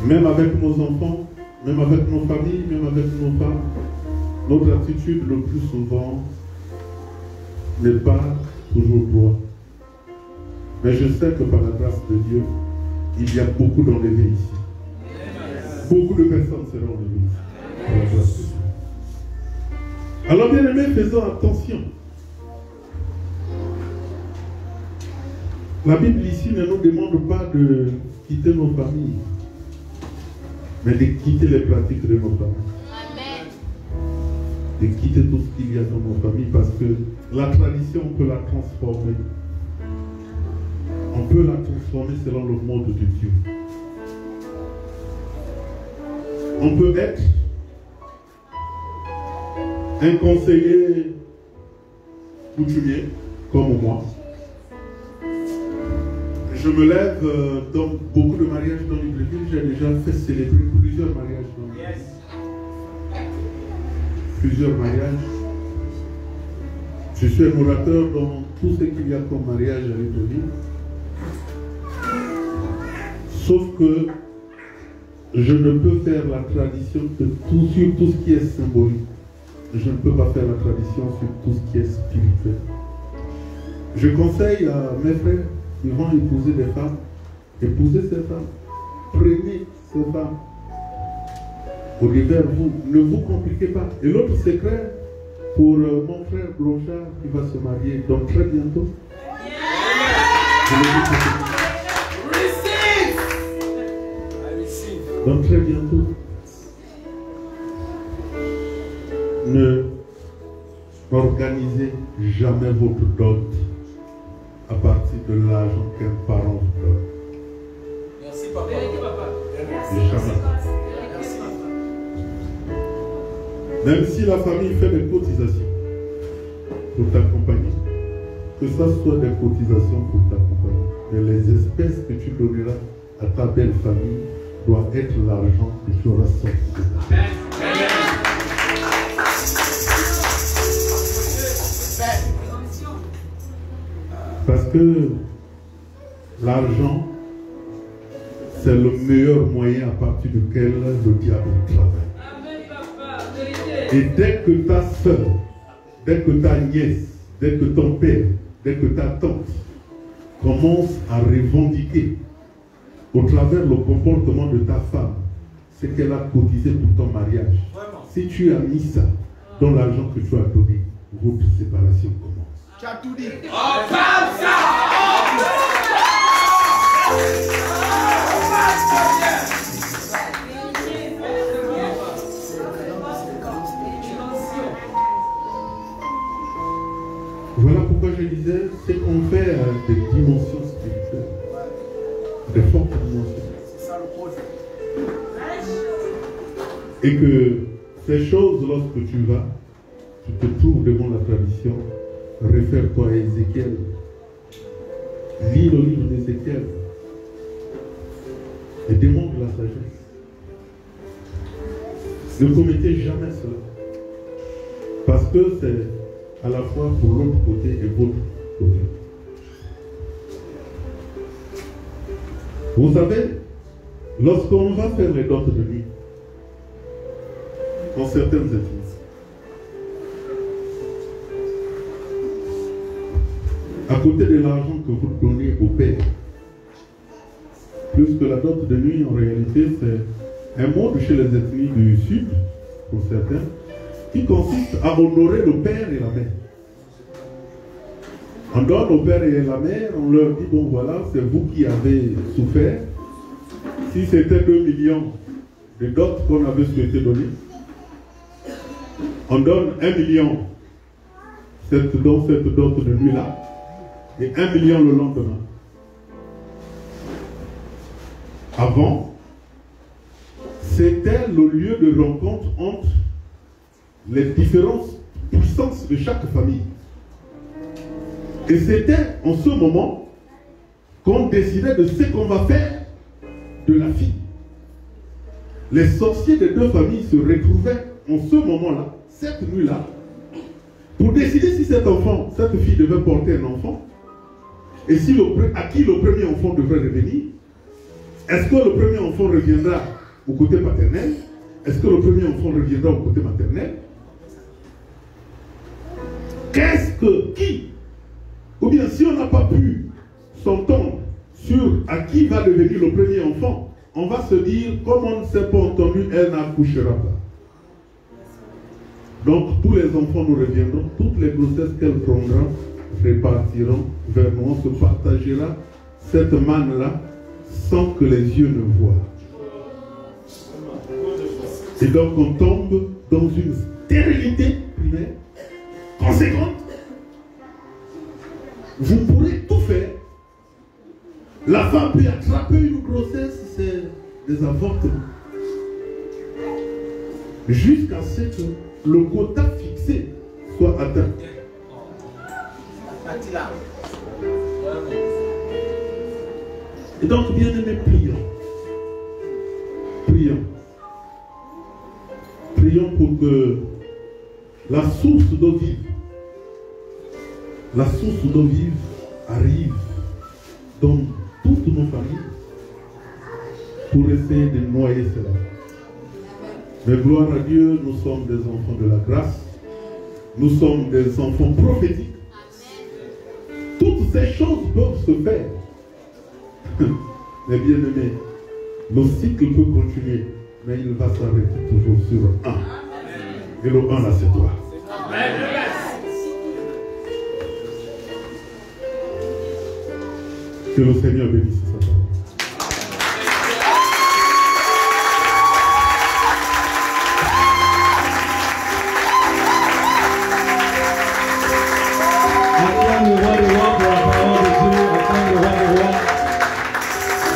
Même avec nos enfants, même avec nos familles, même avec nos femmes, notre attitude le plus souvent n'est pas toujours droite. Mais je sais que par la grâce de Dieu, il y a beaucoup d'enlevés ici. Beaucoup de personnes seront enlevées ici. Par la grâce de Dieu. Alors bien aimés, faisons attention. La Bible ici ne nous demande pas de quitter nos familles, mais de quitter les pratiques de nos familles. De quitter tout ce qu'il y a dans nos familles, parce que la tradition, on peut la transformer. On peut la transformer selon le mode de Dieu. On peut être un conseiller coutumier, comme moi. Je me lève dans beaucoup de mariages dans Libreville. J'ai déjà fait célébrer plusieurs mariages dans Libreville. Plusieurs mariages. Je suis un orateur dans tout ce qu'il y a comme mariage à Libreville. Sauf que je ne peux faire la tradition sur tout ce qui est symbolique. Je ne peux pas faire la tradition sur tout ce qui est spirituel. Je conseille à mes frères qui vont épouser des femmes, épousez ces femmes, prenez ces femmes. Au départ, vous ne vous compliquez pas. Et l'autre secret pour mon frère Blanchard qui va se marier donc très bientôt. Donc très bientôt, ne organisez jamais votre dot à partir de l'argent qu'un parent vous donne. Merci papa. Jamais. Même si la famille fait des cotisations pour t'accompagner, que ça soit des cotisations pour t'accompagner, mais les espèces que tu donneras à ta belle famille doit être l'argent que tu auras sorti de ta vie. Parce que l'argent, c'est le meilleur moyen à partir duquel le diable travaille. Et dès que ta soeur, dès que ta nièce, dès que ton père, dès que ta tante commence à revendiquer au travers le comportement de ta femme, ce qu'elle a cotisé pour ton mariage. Si tu as mis ça dans l'argent que tu as donné, votre séparation commence. Tu as tout dit. Voilà pourquoi je disais, c'est qu'on fait des dimensions spirituelles, des fortes dimensions. C'est ça le projet. Et que ces choses, lorsque tu vas, tu te trouves devant la tradition, réfère-toi à Ézéchiel. Lis le livre d'Ézéchiel et demande la sagesse. Ne commettez jamais cela. Parce que c'est à la fois pour l'autre côté et votre côté. Vous savez, lorsqu'on va faire les dons de nuit, dans certaines églises, à côté de l'argent que vous donnez au Père, plus que la dot de nuit, en réalité, c'est un mode chez les ethnies du Sud, pour certains, qui consiste à honorer le Père et la Mère. On donne au Père et à la Mère, on leur dit, bon voilà, c'est vous qui avez souffert. Si c'était 2 millions de dots qu'on avait souhaité donner, on donne 1 million cette dot de nuit-là, et 1 million le lendemain. Avant, c'était le lieu de rencontre entre les différentes puissances de chaque famille. Et c'était en ce moment qu'on décidait de ce qu'on va faire de la fille. Les sorciers des deux familles se retrouvaient en ce moment-là, cette nuit-là, pour décider si cet enfant, cette fille devait porter un enfant, et si à qui le premier enfant devrait revenir. Est-ce que le premier enfant reviendra au côté paternel? Est-ce que le premier enfant reviendra au côté maternel? Qui? Ou bien si on n'a pas pu s'entendre sur à qui va devenir le premier enfant, on va se dire, comme on ne s'est pas entendu, elle n'accouchera pas. Donc tous les enfants nous reviendront, toutes les grossesses qu'elle prendra répartiront vers nous, on se partagera cette manne-là sans que les yeux ne voient. Et donc on tombe dans une stérilité primaire conséquente. Vous pourrez tout faire. La femme peut attraper une grossesse, c'est des avortements. Jusqu'à ce que le quota fixé soit atteint. Et donc, bien aimé, prions. Prions. Prions pour que la source d'eau vive, arrive dans toutes nos familles pour essayer de noyer cela. Mais gloire à Dieu, nous sommes des enfants de la grâce. Nous sommes des enfants prophétiques. Toutes ces choses peuvent se faire. Mais bien aimé, le cycle peut continuer, mais il va s'arrêter toujours sur un. Et le 1 là, c'est toi. Que le Seigneur bénisse sa parole. Acclame le roi des rois pour la parole de Dieu. Acclame le roi des rois.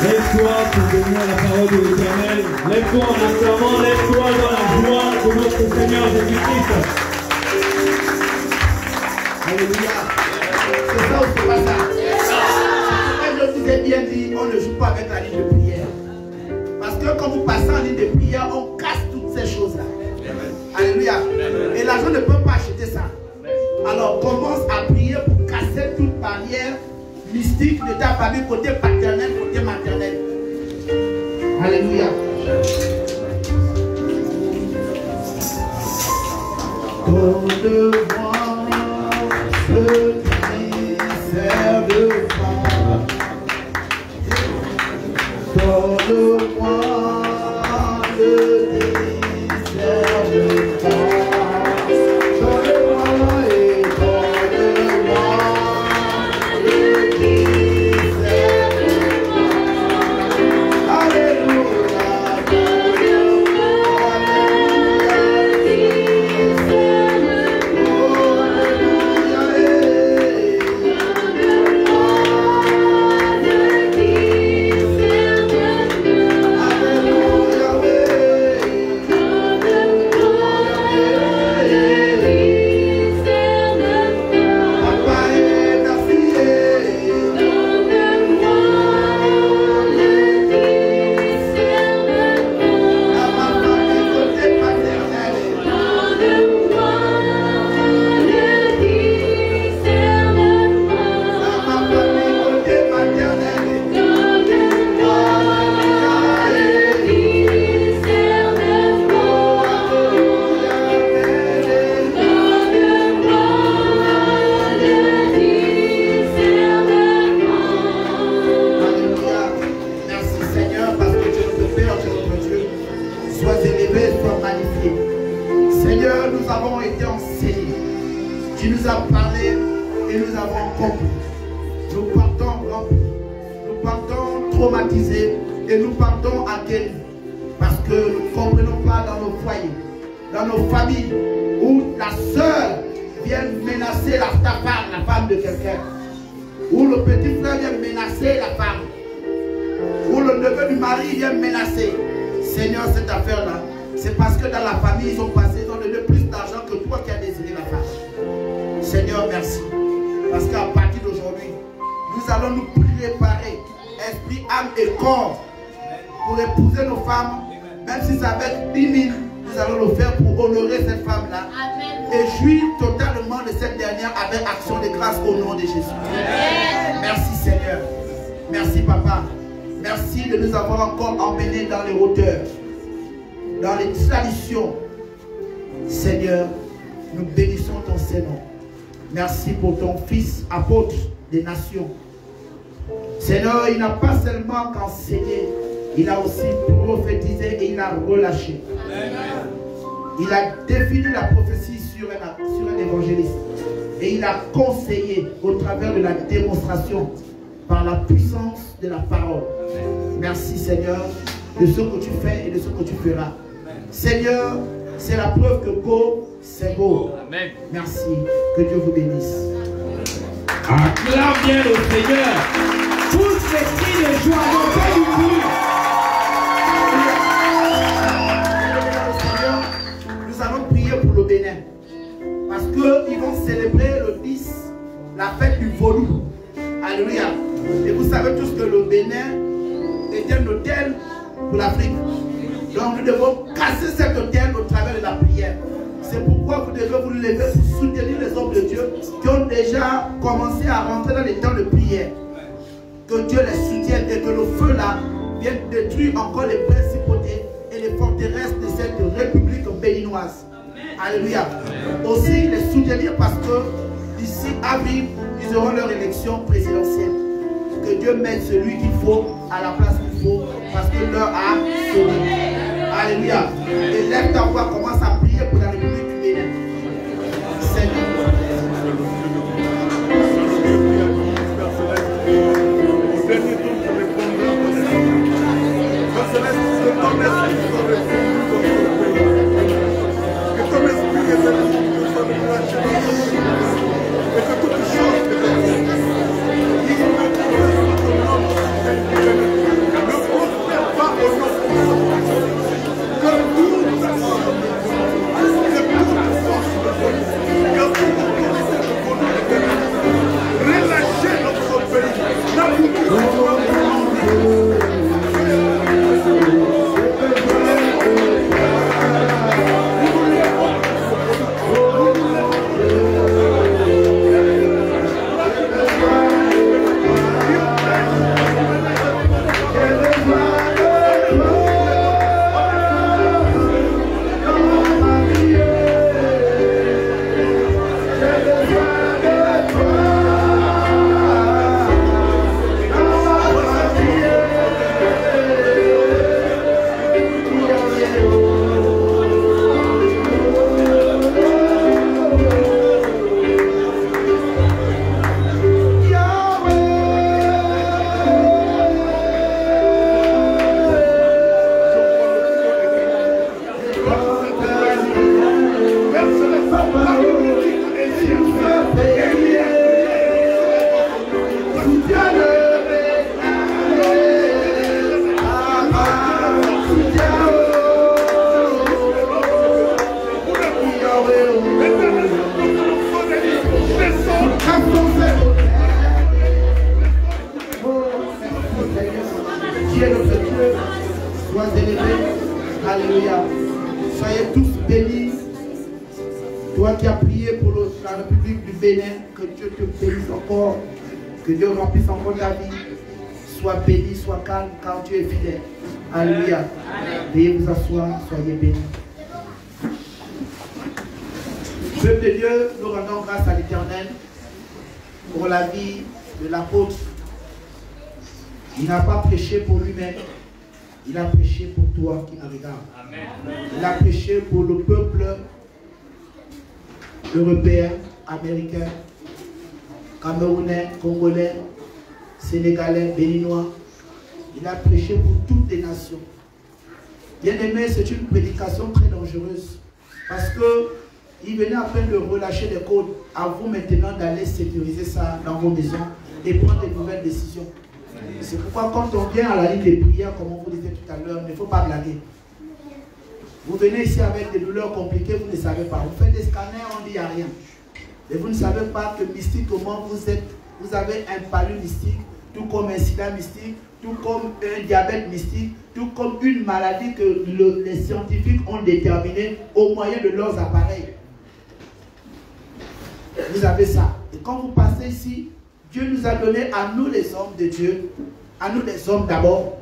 Lève-toi pour bénir la parole de l'Éternel. Lève-toi en acclamant, lève-toi dans la joie de notre Seigneur Jésus-Christ. Alléluia. C'est ça ou c'est pas ça? Je vous ai bien dit, on ne joue pas avec la ligne de prière. Parce que quand vous passez en ligne de prière, on casse toutes ces choses-là. Alléluia. Et l'argent ne peut pas acheter ça. Alors commence à prier pour casser toute barrière mystique de ta famille, côté paternel, côté maternel. Alléluia. Donne-moi ce ministère de femme. Donne-moi le ministère de femme. Donne-moi et donne-moi le ministère de femme. Alléluia. Alléluia. Tu nous as parlé et nous avons compris. Nous partons remplis, nous partons traumatisés et nous partons acquéris. Parce que nous ne comprenons pas dans nos foyers, dans nos familles, où la sœur vient menacer ta femme, la femme de quelqu'un. Où le petit frère vient menacer la femme. Où le neveu du mari vient menacer. Seigneur, cette affaire-là, c'est parce que dans la famille, ils ont donné plus d'argent que toi qui as désiré la femme. Seigneur, merci. Parce qu'à partir d'aujourd'hui, nous allons nous préparer, esprit, âme et corps, pour épouser nos femmes, même si c'est avec 10 000, nous allons le faire pour honorer cette femme-là. Et jouir totalement de cette dernière avec action de grâce au nom de Jésus. Merci Seigneur. Merci Papa. Merci de nous avoir encore emmenés dans les hauteurs, dans les traditions. Seigneur, nous bénissons ton Saint-Nom. Merci pour ton Fils, apôtre des nations. Seigneur, il n'a pas seulement qu'enseigné, il a aussi prophétisé et il a relâché. Il a défini la prophétie sur un évangéliste. Et il a conseillé au travers de la démonstration par la puissance de la parole. Merci Seigneur de ce que tu fais et de ce que tu feras. Seigneur, c'est la preuve que beau, c'est beau. Amen. Merci. Que Dieu vous bénisse. Acclame bien le Seigneur. Tous les cris de joie, non pas du tout. Seigneur, nous allons prier pour le Bénin. Parce qu'ils vont célébrer le 10, la fête du Vodou. Alléluia. Et vous savez tous que le Bénin est un hôtel pour l'Afrique. Donc nous devons casser cet hôtel au travers de la prière. C'est pourquoi vous devez vous lever pour soutenir les hommes de Dieu qui ont déjà commencé à rentrer dans les temps de prière. Que Dieu les soutienne et que le feu là vienne détruire encore les principautés et les forteresses de cette république béninoise. Alléluia. Aussi les soutenir parce que d'ici avril, ils auront leur élection présidentielle. Que Dieu mette celui qu'il faut à la place qu'il faut parce que l'heure a sonné. Alléluia. Et lève ta voix, commence à prier pour la République du Bénin. Seigneur. Alléluia. Soyez tous bénis. Toi qui as prié pour la République du Bénin, que Dieu te bénisse encore. Que Dieu remplisse encore ta vie. Sois béni, sois calme, car Dieu est fidèle. Alléluia. Veuillez vous asseoir, soyez bénis. Peuple de Dieu, nous rendons grâce à l'Éternel pour la vie de l'apôtre. Il n'a pas prêché pour lui-même, il a prêché pour toi qui me regardes. Il a prêché pour le peuple européen, Américains, Camerounais, Congolais, Sénégalais, Béninois. Il a prêché pour toutes les nations. Bien aimé, c'est une prédication très dangereuse. Parce qu'il venait à peine de relâcher les codes. À vous maintenant d'aller sécuriser ça dans vos maisons et prendre de nouvelles décisions. C'est pourquoi quand on vient à la ligne des prières, comme on vous disait tout à l'heure, il ne faut pas blaguer. Vous venez ici avec des douleurs compliquées, vous ne savez pas. Vous faites des scanners, on dit il n'y a rien. Et vous ne savez pas que mystiquement vous êtes, vous avez un palu mystique, tout comme un sida mystique, tout comme un diabète mystique, tout comme une maladie que les scientifiques ont déterminée au moyen de leurs appareils. Vous avez ça. Et quand vous passez ici, Dieu nous a donné à nous les hommes de Dieu, à nous les hommes d'abord,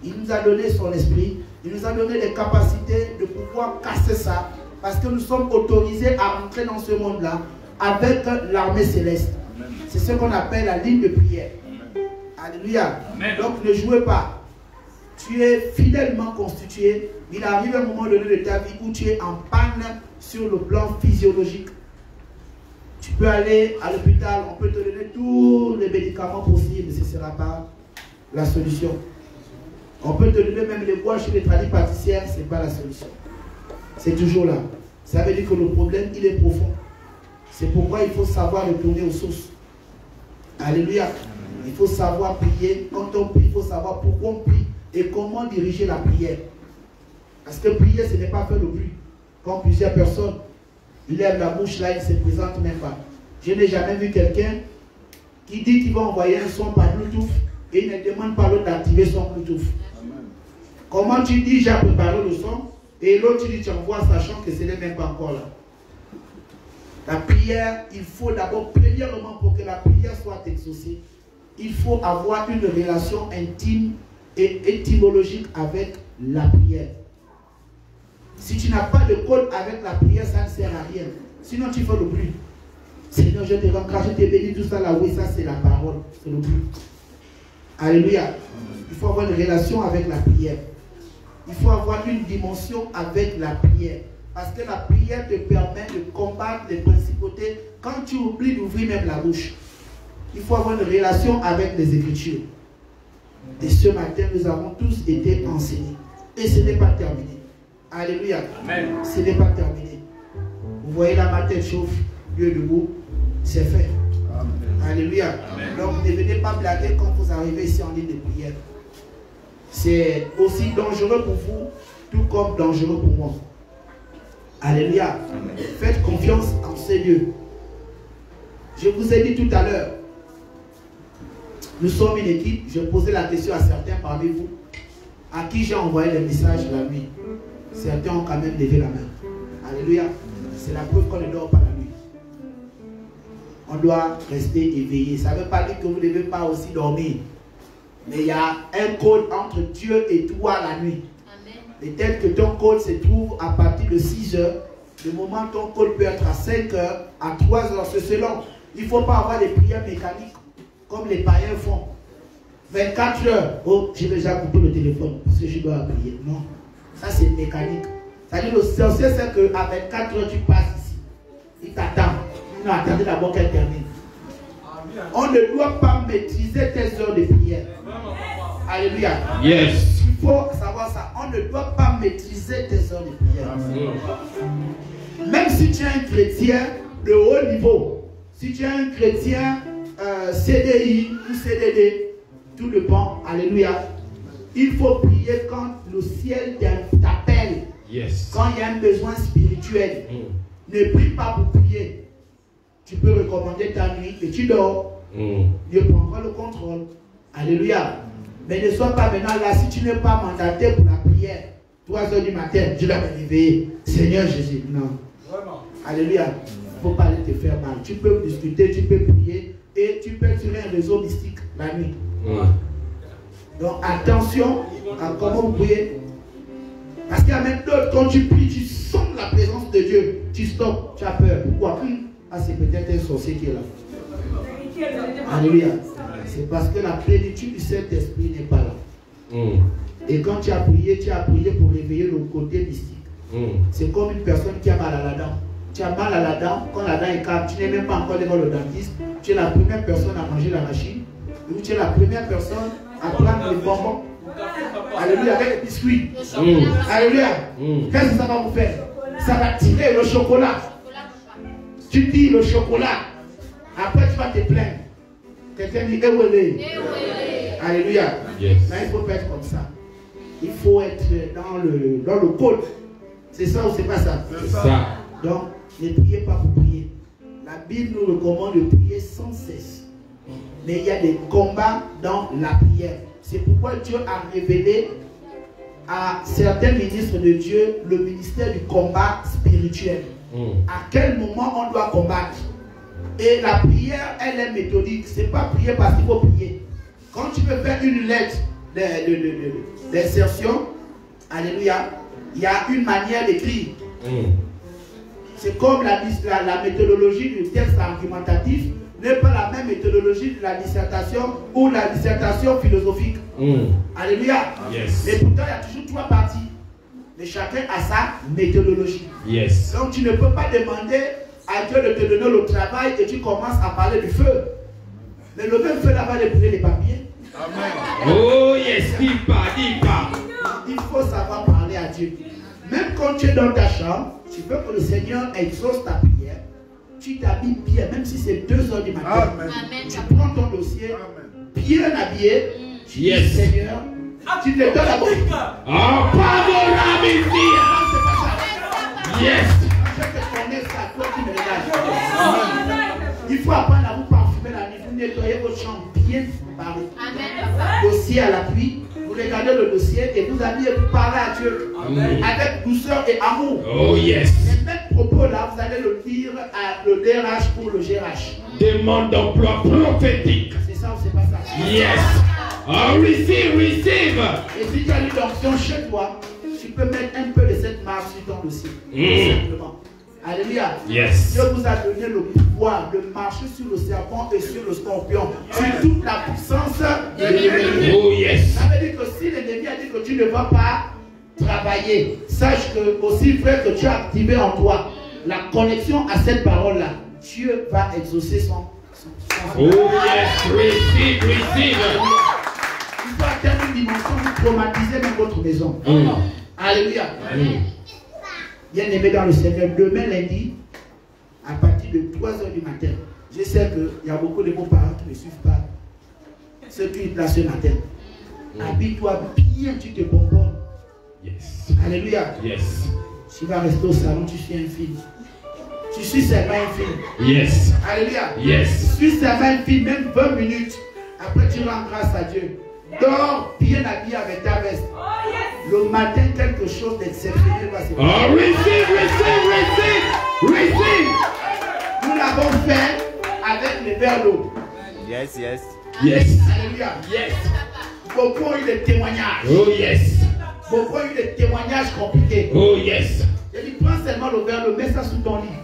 il nous a donné son esprit, il nous a donné les capacités de pouvoir casser ça, parce que nous sommes autorisés à rentrer dans ce monde-là avec l'armée céleste. C'est ce qu'on appelle la ligne de prière. Alléluia. Donc ne jouez pas. Tu es fidèlement constitué. Il arrive un moment donné de ta vie où tu es en panne sur le plan physiologique. Tu peux aller à l'hôpital, on peut te donner tous les médicaments possibles, mais ce ne sera pas la solution. On peut te donner même les bois chez les tradipraticiens, ce n'est pas la solution. C'est toujours là. Ça veut dire que le problème, il est profond. C'est pourquoi il faut savoir retourner aux sources. Alléluia. Il faut savoir prier. Quand on prie, il faut savoir pourquoi on prie et comment diriger la prière. Parce que prier, ce n'est pas faire le bruit. Quand plusieurs personnes lèvent la bouche là, ils ne se présentent même pas. Je n'ai jamais vu quelqu'un qui dit qu'il va envoyer un son par Bluetooth et il ne demande pas l'autre d'activer son Bluetooth. Comment tu dis j'ai préparé le son et l'autre tu dis tu envoies sachant que ce n'est même pas encore là. La prière, il faut d'abord, premièrement, pour que la prière soit exaucée, il faut avoir une relation intime et étymologique avec la prière. Si tu n'as pas de code avec la prière, ça ne sert à rien. Sinon, tu fais le bruit. Seigneur, je te rends grâce, je te bénis, tout ça là, oui, ça c'est la parole, c'est le bruit. Alléluia. Il faut avoir une relation avec la prière. Il faut avoir une dimension avec la prière. Parce que la prière te permet de combattre les principautés quand tu oublies d'ouvrir même la bouche. Il faut avoir une relation avec les Écritures. Et ce matin, nous avons tous été enseignés. Et ce n'est pas terminé. Alléluia. Amen. Ce n'est pas terminé. Vous voyez là, ma tête chauffe, Dieu debout, c'est fait. Amen. Alléluia. Amen. Donc ne venez pas blaguer quand vous arrivez ici en ligne de prière. C'est aussi dangereux pour vous, tout comme dangereux pour moi. Alléluia. Amen. Faites confiance en ces dieux. Je vous ai dit tout à l'heure, nous sommes une équipe. Je posais la question à certains parmi vous, à qui j'ai envoyé les messages la nuit. Certains ont quand même levé la main. Alléluia. C'est la preuve qu'on ne dort pas la nuit. On doit rester éveillé. Ça ne veut pas dire que vous ne devez pas aussi dormir. Mais il y a un code entre Dieu et toi la nuit. Et tel que ton code se trouve à partir de 6 heures, le moment ton code peut être à 5 heures, à 3 heures, c'est selon. Il ne faut pas avoir des prières mécaniques comme les païens font. 24 heures, oh, j'ai déjà coupé le téléphone parce que je dois prier. Non, ça c'est mécanique. C'est-à-dire le sorcier c'est qu'à 24 heures tu passes ici. Il t'attend. Non, attendez d'abord qu'elle termine. On ne doit pas maîtriser tes heures de prière. Alléluia. Yes. Il faut savoir ça. On ne doit pas maîtriser tes heures de prière. Même si tu es un chrétien de haut niveau, si tu es un chrétien CDI ou CDD, tout dépend. Alléluia. Il faut prier quand le ciel t'appelle. Yes. Quand il y a un besoin spirituel. Ne prie pas pour prier. Tu peux recommander ta nuit et tu dors. Dieu prendra le contrôle. Alléluia. Mais ne sois pas maintenant là, si tu n'es pas mandaté pour la prière, 3 heures du matin, je vais me réveiller. Seigneur Jésus, non. Vraiment. Alléluia. Il ne faut pas aller te faire mal. Tu peux discuter, tu peux prier et tu peux être sur un réseau mystique la nuit. Donc attention à comment vous priez. Parce qu'il y a même d'autres, quand tu pries, tu sens la présence de Dieu. Tu stoppes, tu as peur. Pourquoi? Ah, c'est peut-être un sorcier qui est là. Alléluia. C'est parce que la plénitude du Saint-Esprit n'est pas là. Et quand tu as prié pour réveiller le côté mystique. C'est comme une personne qui a mal à la dent. tu as mal à la dent, quand la dent est calme, tu n'es même pas encore allé voir le dentiste, tu es la première personne à manger la machine, ou tu es la première personne à prendre les bonbons. Alléluia, avec les biscuits. Alléluia. Qu'est-ce que ça va vous faire? Ça va tirer le chocolat. Tu dis le chocolat. Après, tu vas te plaindre. Quelqu'un dit, alléluia. Yes. Là, il ne faut pas être comme ça. Il faut être dans le code. C'est ça ou c'est pas ça? C'est ça. Donc, ne priez pas pour prier. La Bible nous recommande de prier sans cesse. Mais il y a des combats dans la prière. C'est pourquoi Dieu a révélé à certains ministres de Dieu le ministère du combat spirituel. À quel moment on doit combattre? Et la prière, elle est méthodique. Ce n'est pas prier parce qu'il faut prier. Quand tu veux faire une lettre d'insertion, alléluia, il y a une manière d'écrire. C'est comme la méthodologie du texte argumentatif n'est pas la même méthodologie de la dissertation ou la dissertation philosophique. Alléluia. Yes. Mais pourtant, il y a toujours trois parties. Mais chacun a sa méthodologie. Yes. Donc tu ne peux pas demander à Dieu de te donner le travail et tu commences à parler du feu. Mais le même feu là va brûler les papiers. Amen. Oh yes, dis pas. Il faut savoir parler à Dieu. Même quand tu es dans ta chambre, tu veux que le Seigneur exauce ta prière. Tu t'habilles bien, même si c'est 2 heures du matin. Amen. Tu prends ton dossier, bien habillé. Tu dis, Seigneur, tu te donnes la bouche. Oh, pardon, yes. Je te connais ça, toi qui me regardes. Il faut apprendre à vous parfumer la nuit. Vous nettoyez votre chambre bien parée. Dossier à l'appui. Vous regardez le dossier et vous habillez pour parler à Dieu. Amen. Avec douceur et amour. Oh yes. Les mêmes propos là, vous allez le dire à le DRH pour le GRH. Demande d'emploi prophétique. C'est ça ou c'est pas ça? Yes. Oh, receive. Et si tu as une onction chez toi, tu peux mettre un peu de cette marque sur ton dossier. Simplement. Alléluia. Yes. Dieu vous a donné le pouvoir de marcher sur le serpent et sur le scorpion. Sur toute la puissance de l'ennemi. Oh yes. Ça veut dire que si l'ennemi a dit que tu ne vas pas travailler, sache que aussi vrai que tu as activé en toi la connexion à cette parole-là, Dieu va exaucer son. Oh yes. Receive. Il faut atteindre une dimension où traumatiser même votre maison. Alléluia. Bien aimé dans le Seigneur, demain lundi, à partir de 3 heures du matin, je sais qu'il y a beaucoup de vos parents qui ne suivent pas ce qui est là ce matin. Habille-toi bien, tu te bonbonnes. Yes. Alléluia. Yes. Tu vas rester au salon, tu suis un film. Tu suis seulement un film. Yes. Alléluia. Yes. Tu suis seulement un film, même 20 minutes. Après, tu rends grâce à Dieu. Dors bien habillé avec ta veste. Le matin, quelque chose d'exceptionnel va se passer. Oh, receive. Nous l'avons fait avec les verres d'eau. Yes. Alléluia. Yes. Beaucoup ont eu des témoignages. Oh, yes. Beaucoup ont eu des témoignages compliqués. Oh, yes. J'ai dit, prends seulement le verre d'eau, mets ça sous ton lit.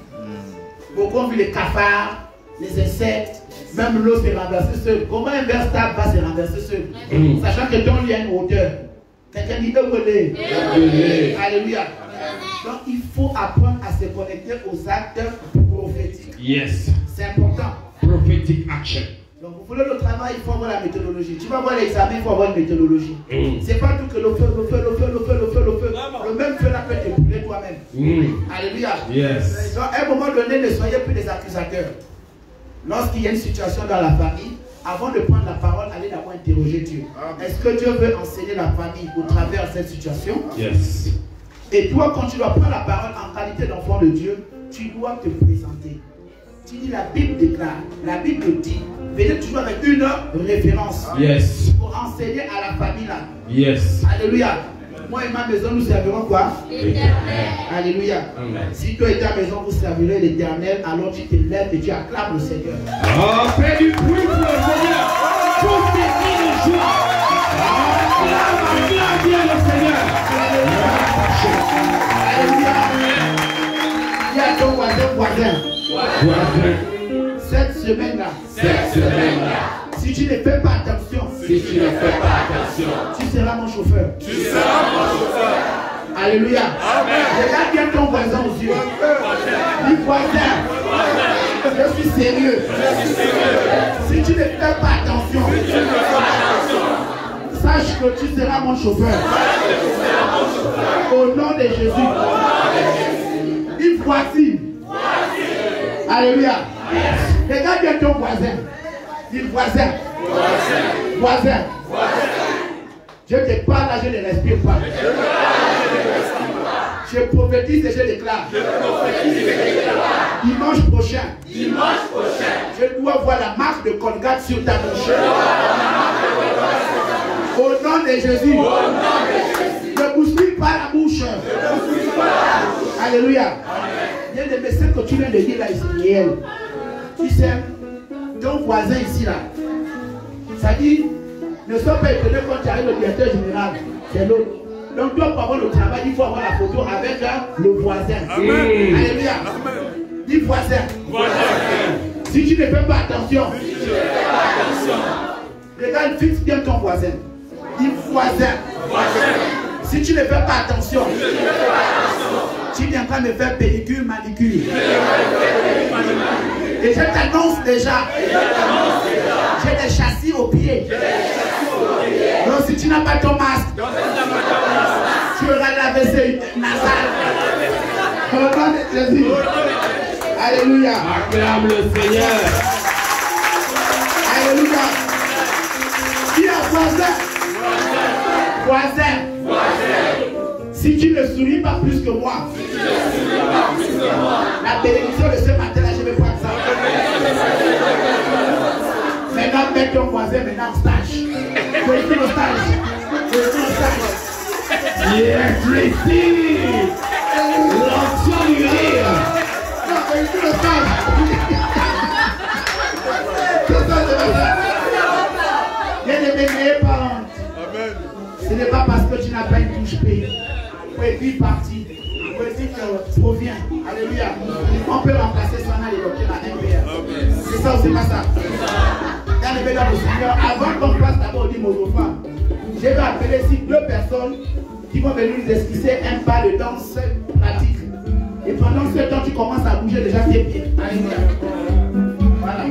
Beaucoup ont vu les cafards, les insectes, même l'eau s'est renversée seule. Comment un verre stable va se renverser seul? Sachant que ton lit a une hauteur. Quelqu'un dit, alléluia. Donc il faut apprendre à se connecter aux actes prophétiques. Yes. C'est important. Prophetic action. Donc vous voulez le travail, il faut avoir la méthodologie. Tu vas avoir l'examen, il faut avoir une méthodologie. C'est pas tout que le feu. Le même feu là peut te brûler toi-même. Alléluia. Yes. Donc à un moment donné, ne soyez plus des accusateurs. Lorsqu'il y a une situation dans la famille, avant de prendre la parole, allez d'abord interroger Dieu. Est-ce que Dieu veut enseigner la famille au travers de cette situation? Yes. Et toi, quand tu dois prendre la parole en qualité d'enfant de Dieu, tu dois te présenter. Tu dis, la Bible déclare, la Bible dit, venez toujours avec une référence. Yes. Pour enseigner à la famille là. Yes. Alléluia. Moi et ma maison, nous servirons quoi? L'Éternel. Alléluia. Amen. Si toi et ta maison, vous servirez l'Éternel, alors tu te lèves et tu acclames le Seigneur. Oh, fais du bruit pour le Seigneur. Tous ces cris de joie. Acclame bien le Seigneur. Alléluia. Dis à ton voisin. Cette semaine-là. Si tu ne fais pas attention. Si tu ne fais pas attention, tu seras mon chauffeur. Alléluia. Regarde bien ton voisin aux yeux. Dis voisin, je suis sérieux. Si tu ne fais pas attention, sache que tu seras mon chauffeur. Au nom de Jésus. Dis voici. Alléluia. Regarde bien ton voisin. Dis voisin. Voisin. Je te parle là, je ne respire pas. Je prophétise et je déclare. Dimanche prochain, je dois voir la marque de Colgate sur ta bouche. Au nom de Jésus. Ne bouscule pas la bouche. Alléluia. Il y a des messages que tu viens de dire là, ici, réel. Tu sais, ton voisin ici là, ça dit, ne sois pas étonné quand tu arrives au directeur général, c'est l'autre. Donc toi, pour avoir le travail, il faut avoir la photo avec le voisin. Amen. Alléluia. Amen. Dis voisin. Si tu ne fais pas attention, regarde, fixe bien ton voisin. Dis voisin. Si tu ne fais pas attention, tu viendras me faire pédicure, manicure. Et je t'annonce déjà, j'ai des châssis aux pieds. Donc si tu n'as pas ton masque, tu auras la WC nasale. Au nom de Jésus. Alléluia. Acclame le Seigneur. Alléluia. Dis à voisin. Si tu ne souris pas plus que moi, la bénédiction de ce matin là, je vais prendre ça. Maintenant, mets ton voisin maintenant en stage. Vérifie le stage. Yes, receive. L'onction du rire. Non, vérifie le stage. Il y a des meilleurs parents. Ce n'est pas parce que tu n'as pas une touche payée. Et puis parti. Provient. Alléluia. On peut remplacer son et le docteur à MPR. C'est ça ou c'est pas ça? Dans le bénin du Seigneur, avant qu'on passe d'abord au Dimodofa, je vais appeler ici 2 personnes qui vont venir nous esquisser un pas de danse pratique. Et pendant ce temps, tu commences à bouger déjà tes pieds. Alléluia. Voilà.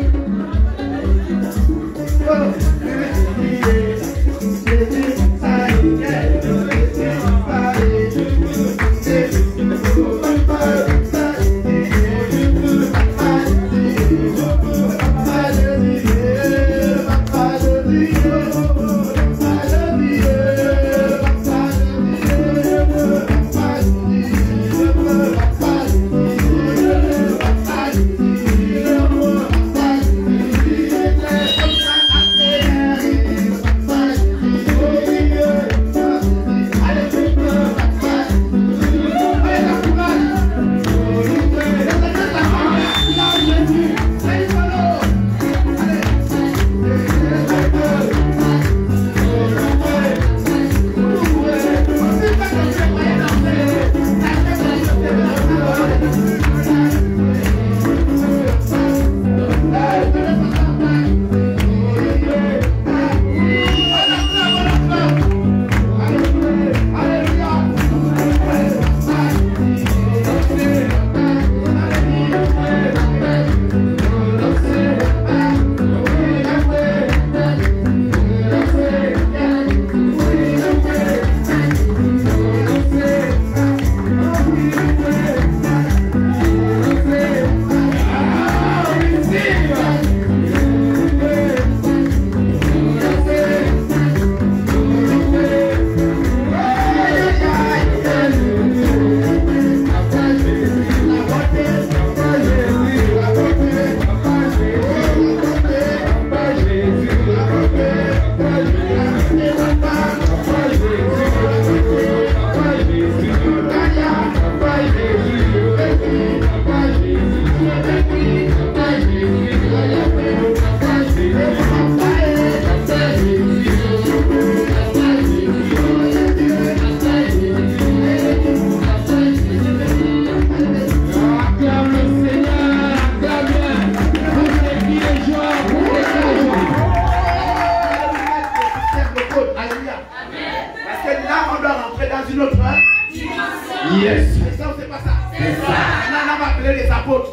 Yes. C'est ça ou c'est pas ça? C'est ça. Maintenant, on va appeler les apôtres.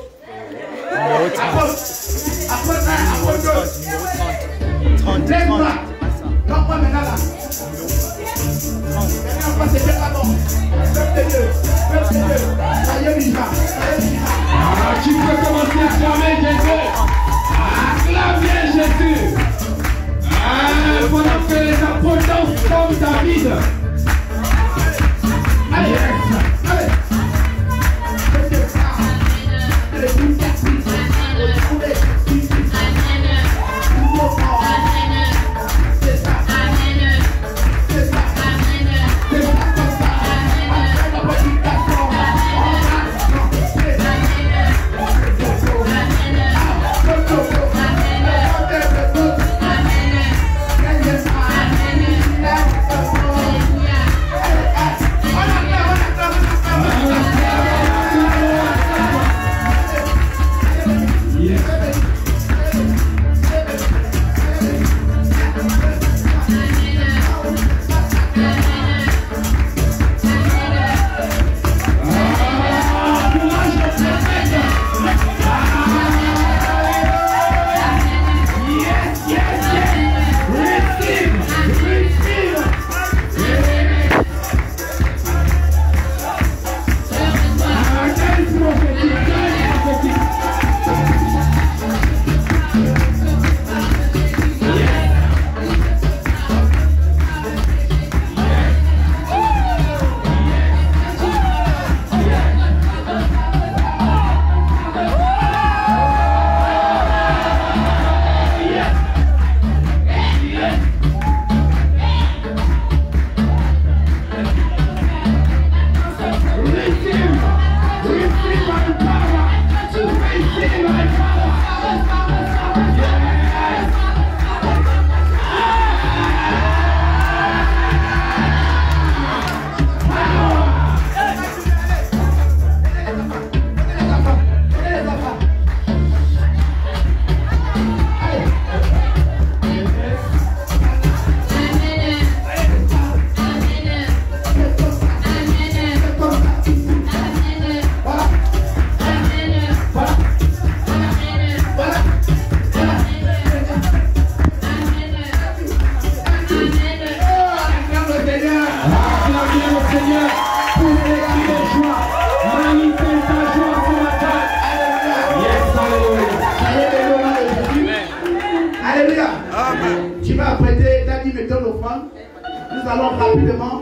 Apôtres. Apôtres 1, apôtres 2. Lève-toi. Non, moi maintenant là. Maintenant, c'était pas bon. Peuple de Dieu. Peuple de Dieu. Tu peux commencer à acclamer Jésus. Acclame bien Jésus. Pendant que les apôtres dansent comme David. Allez. Allez. Alléluia. Amen. Tu vas apprêter, Daddy me donne l'offrande. Nous allons rapidement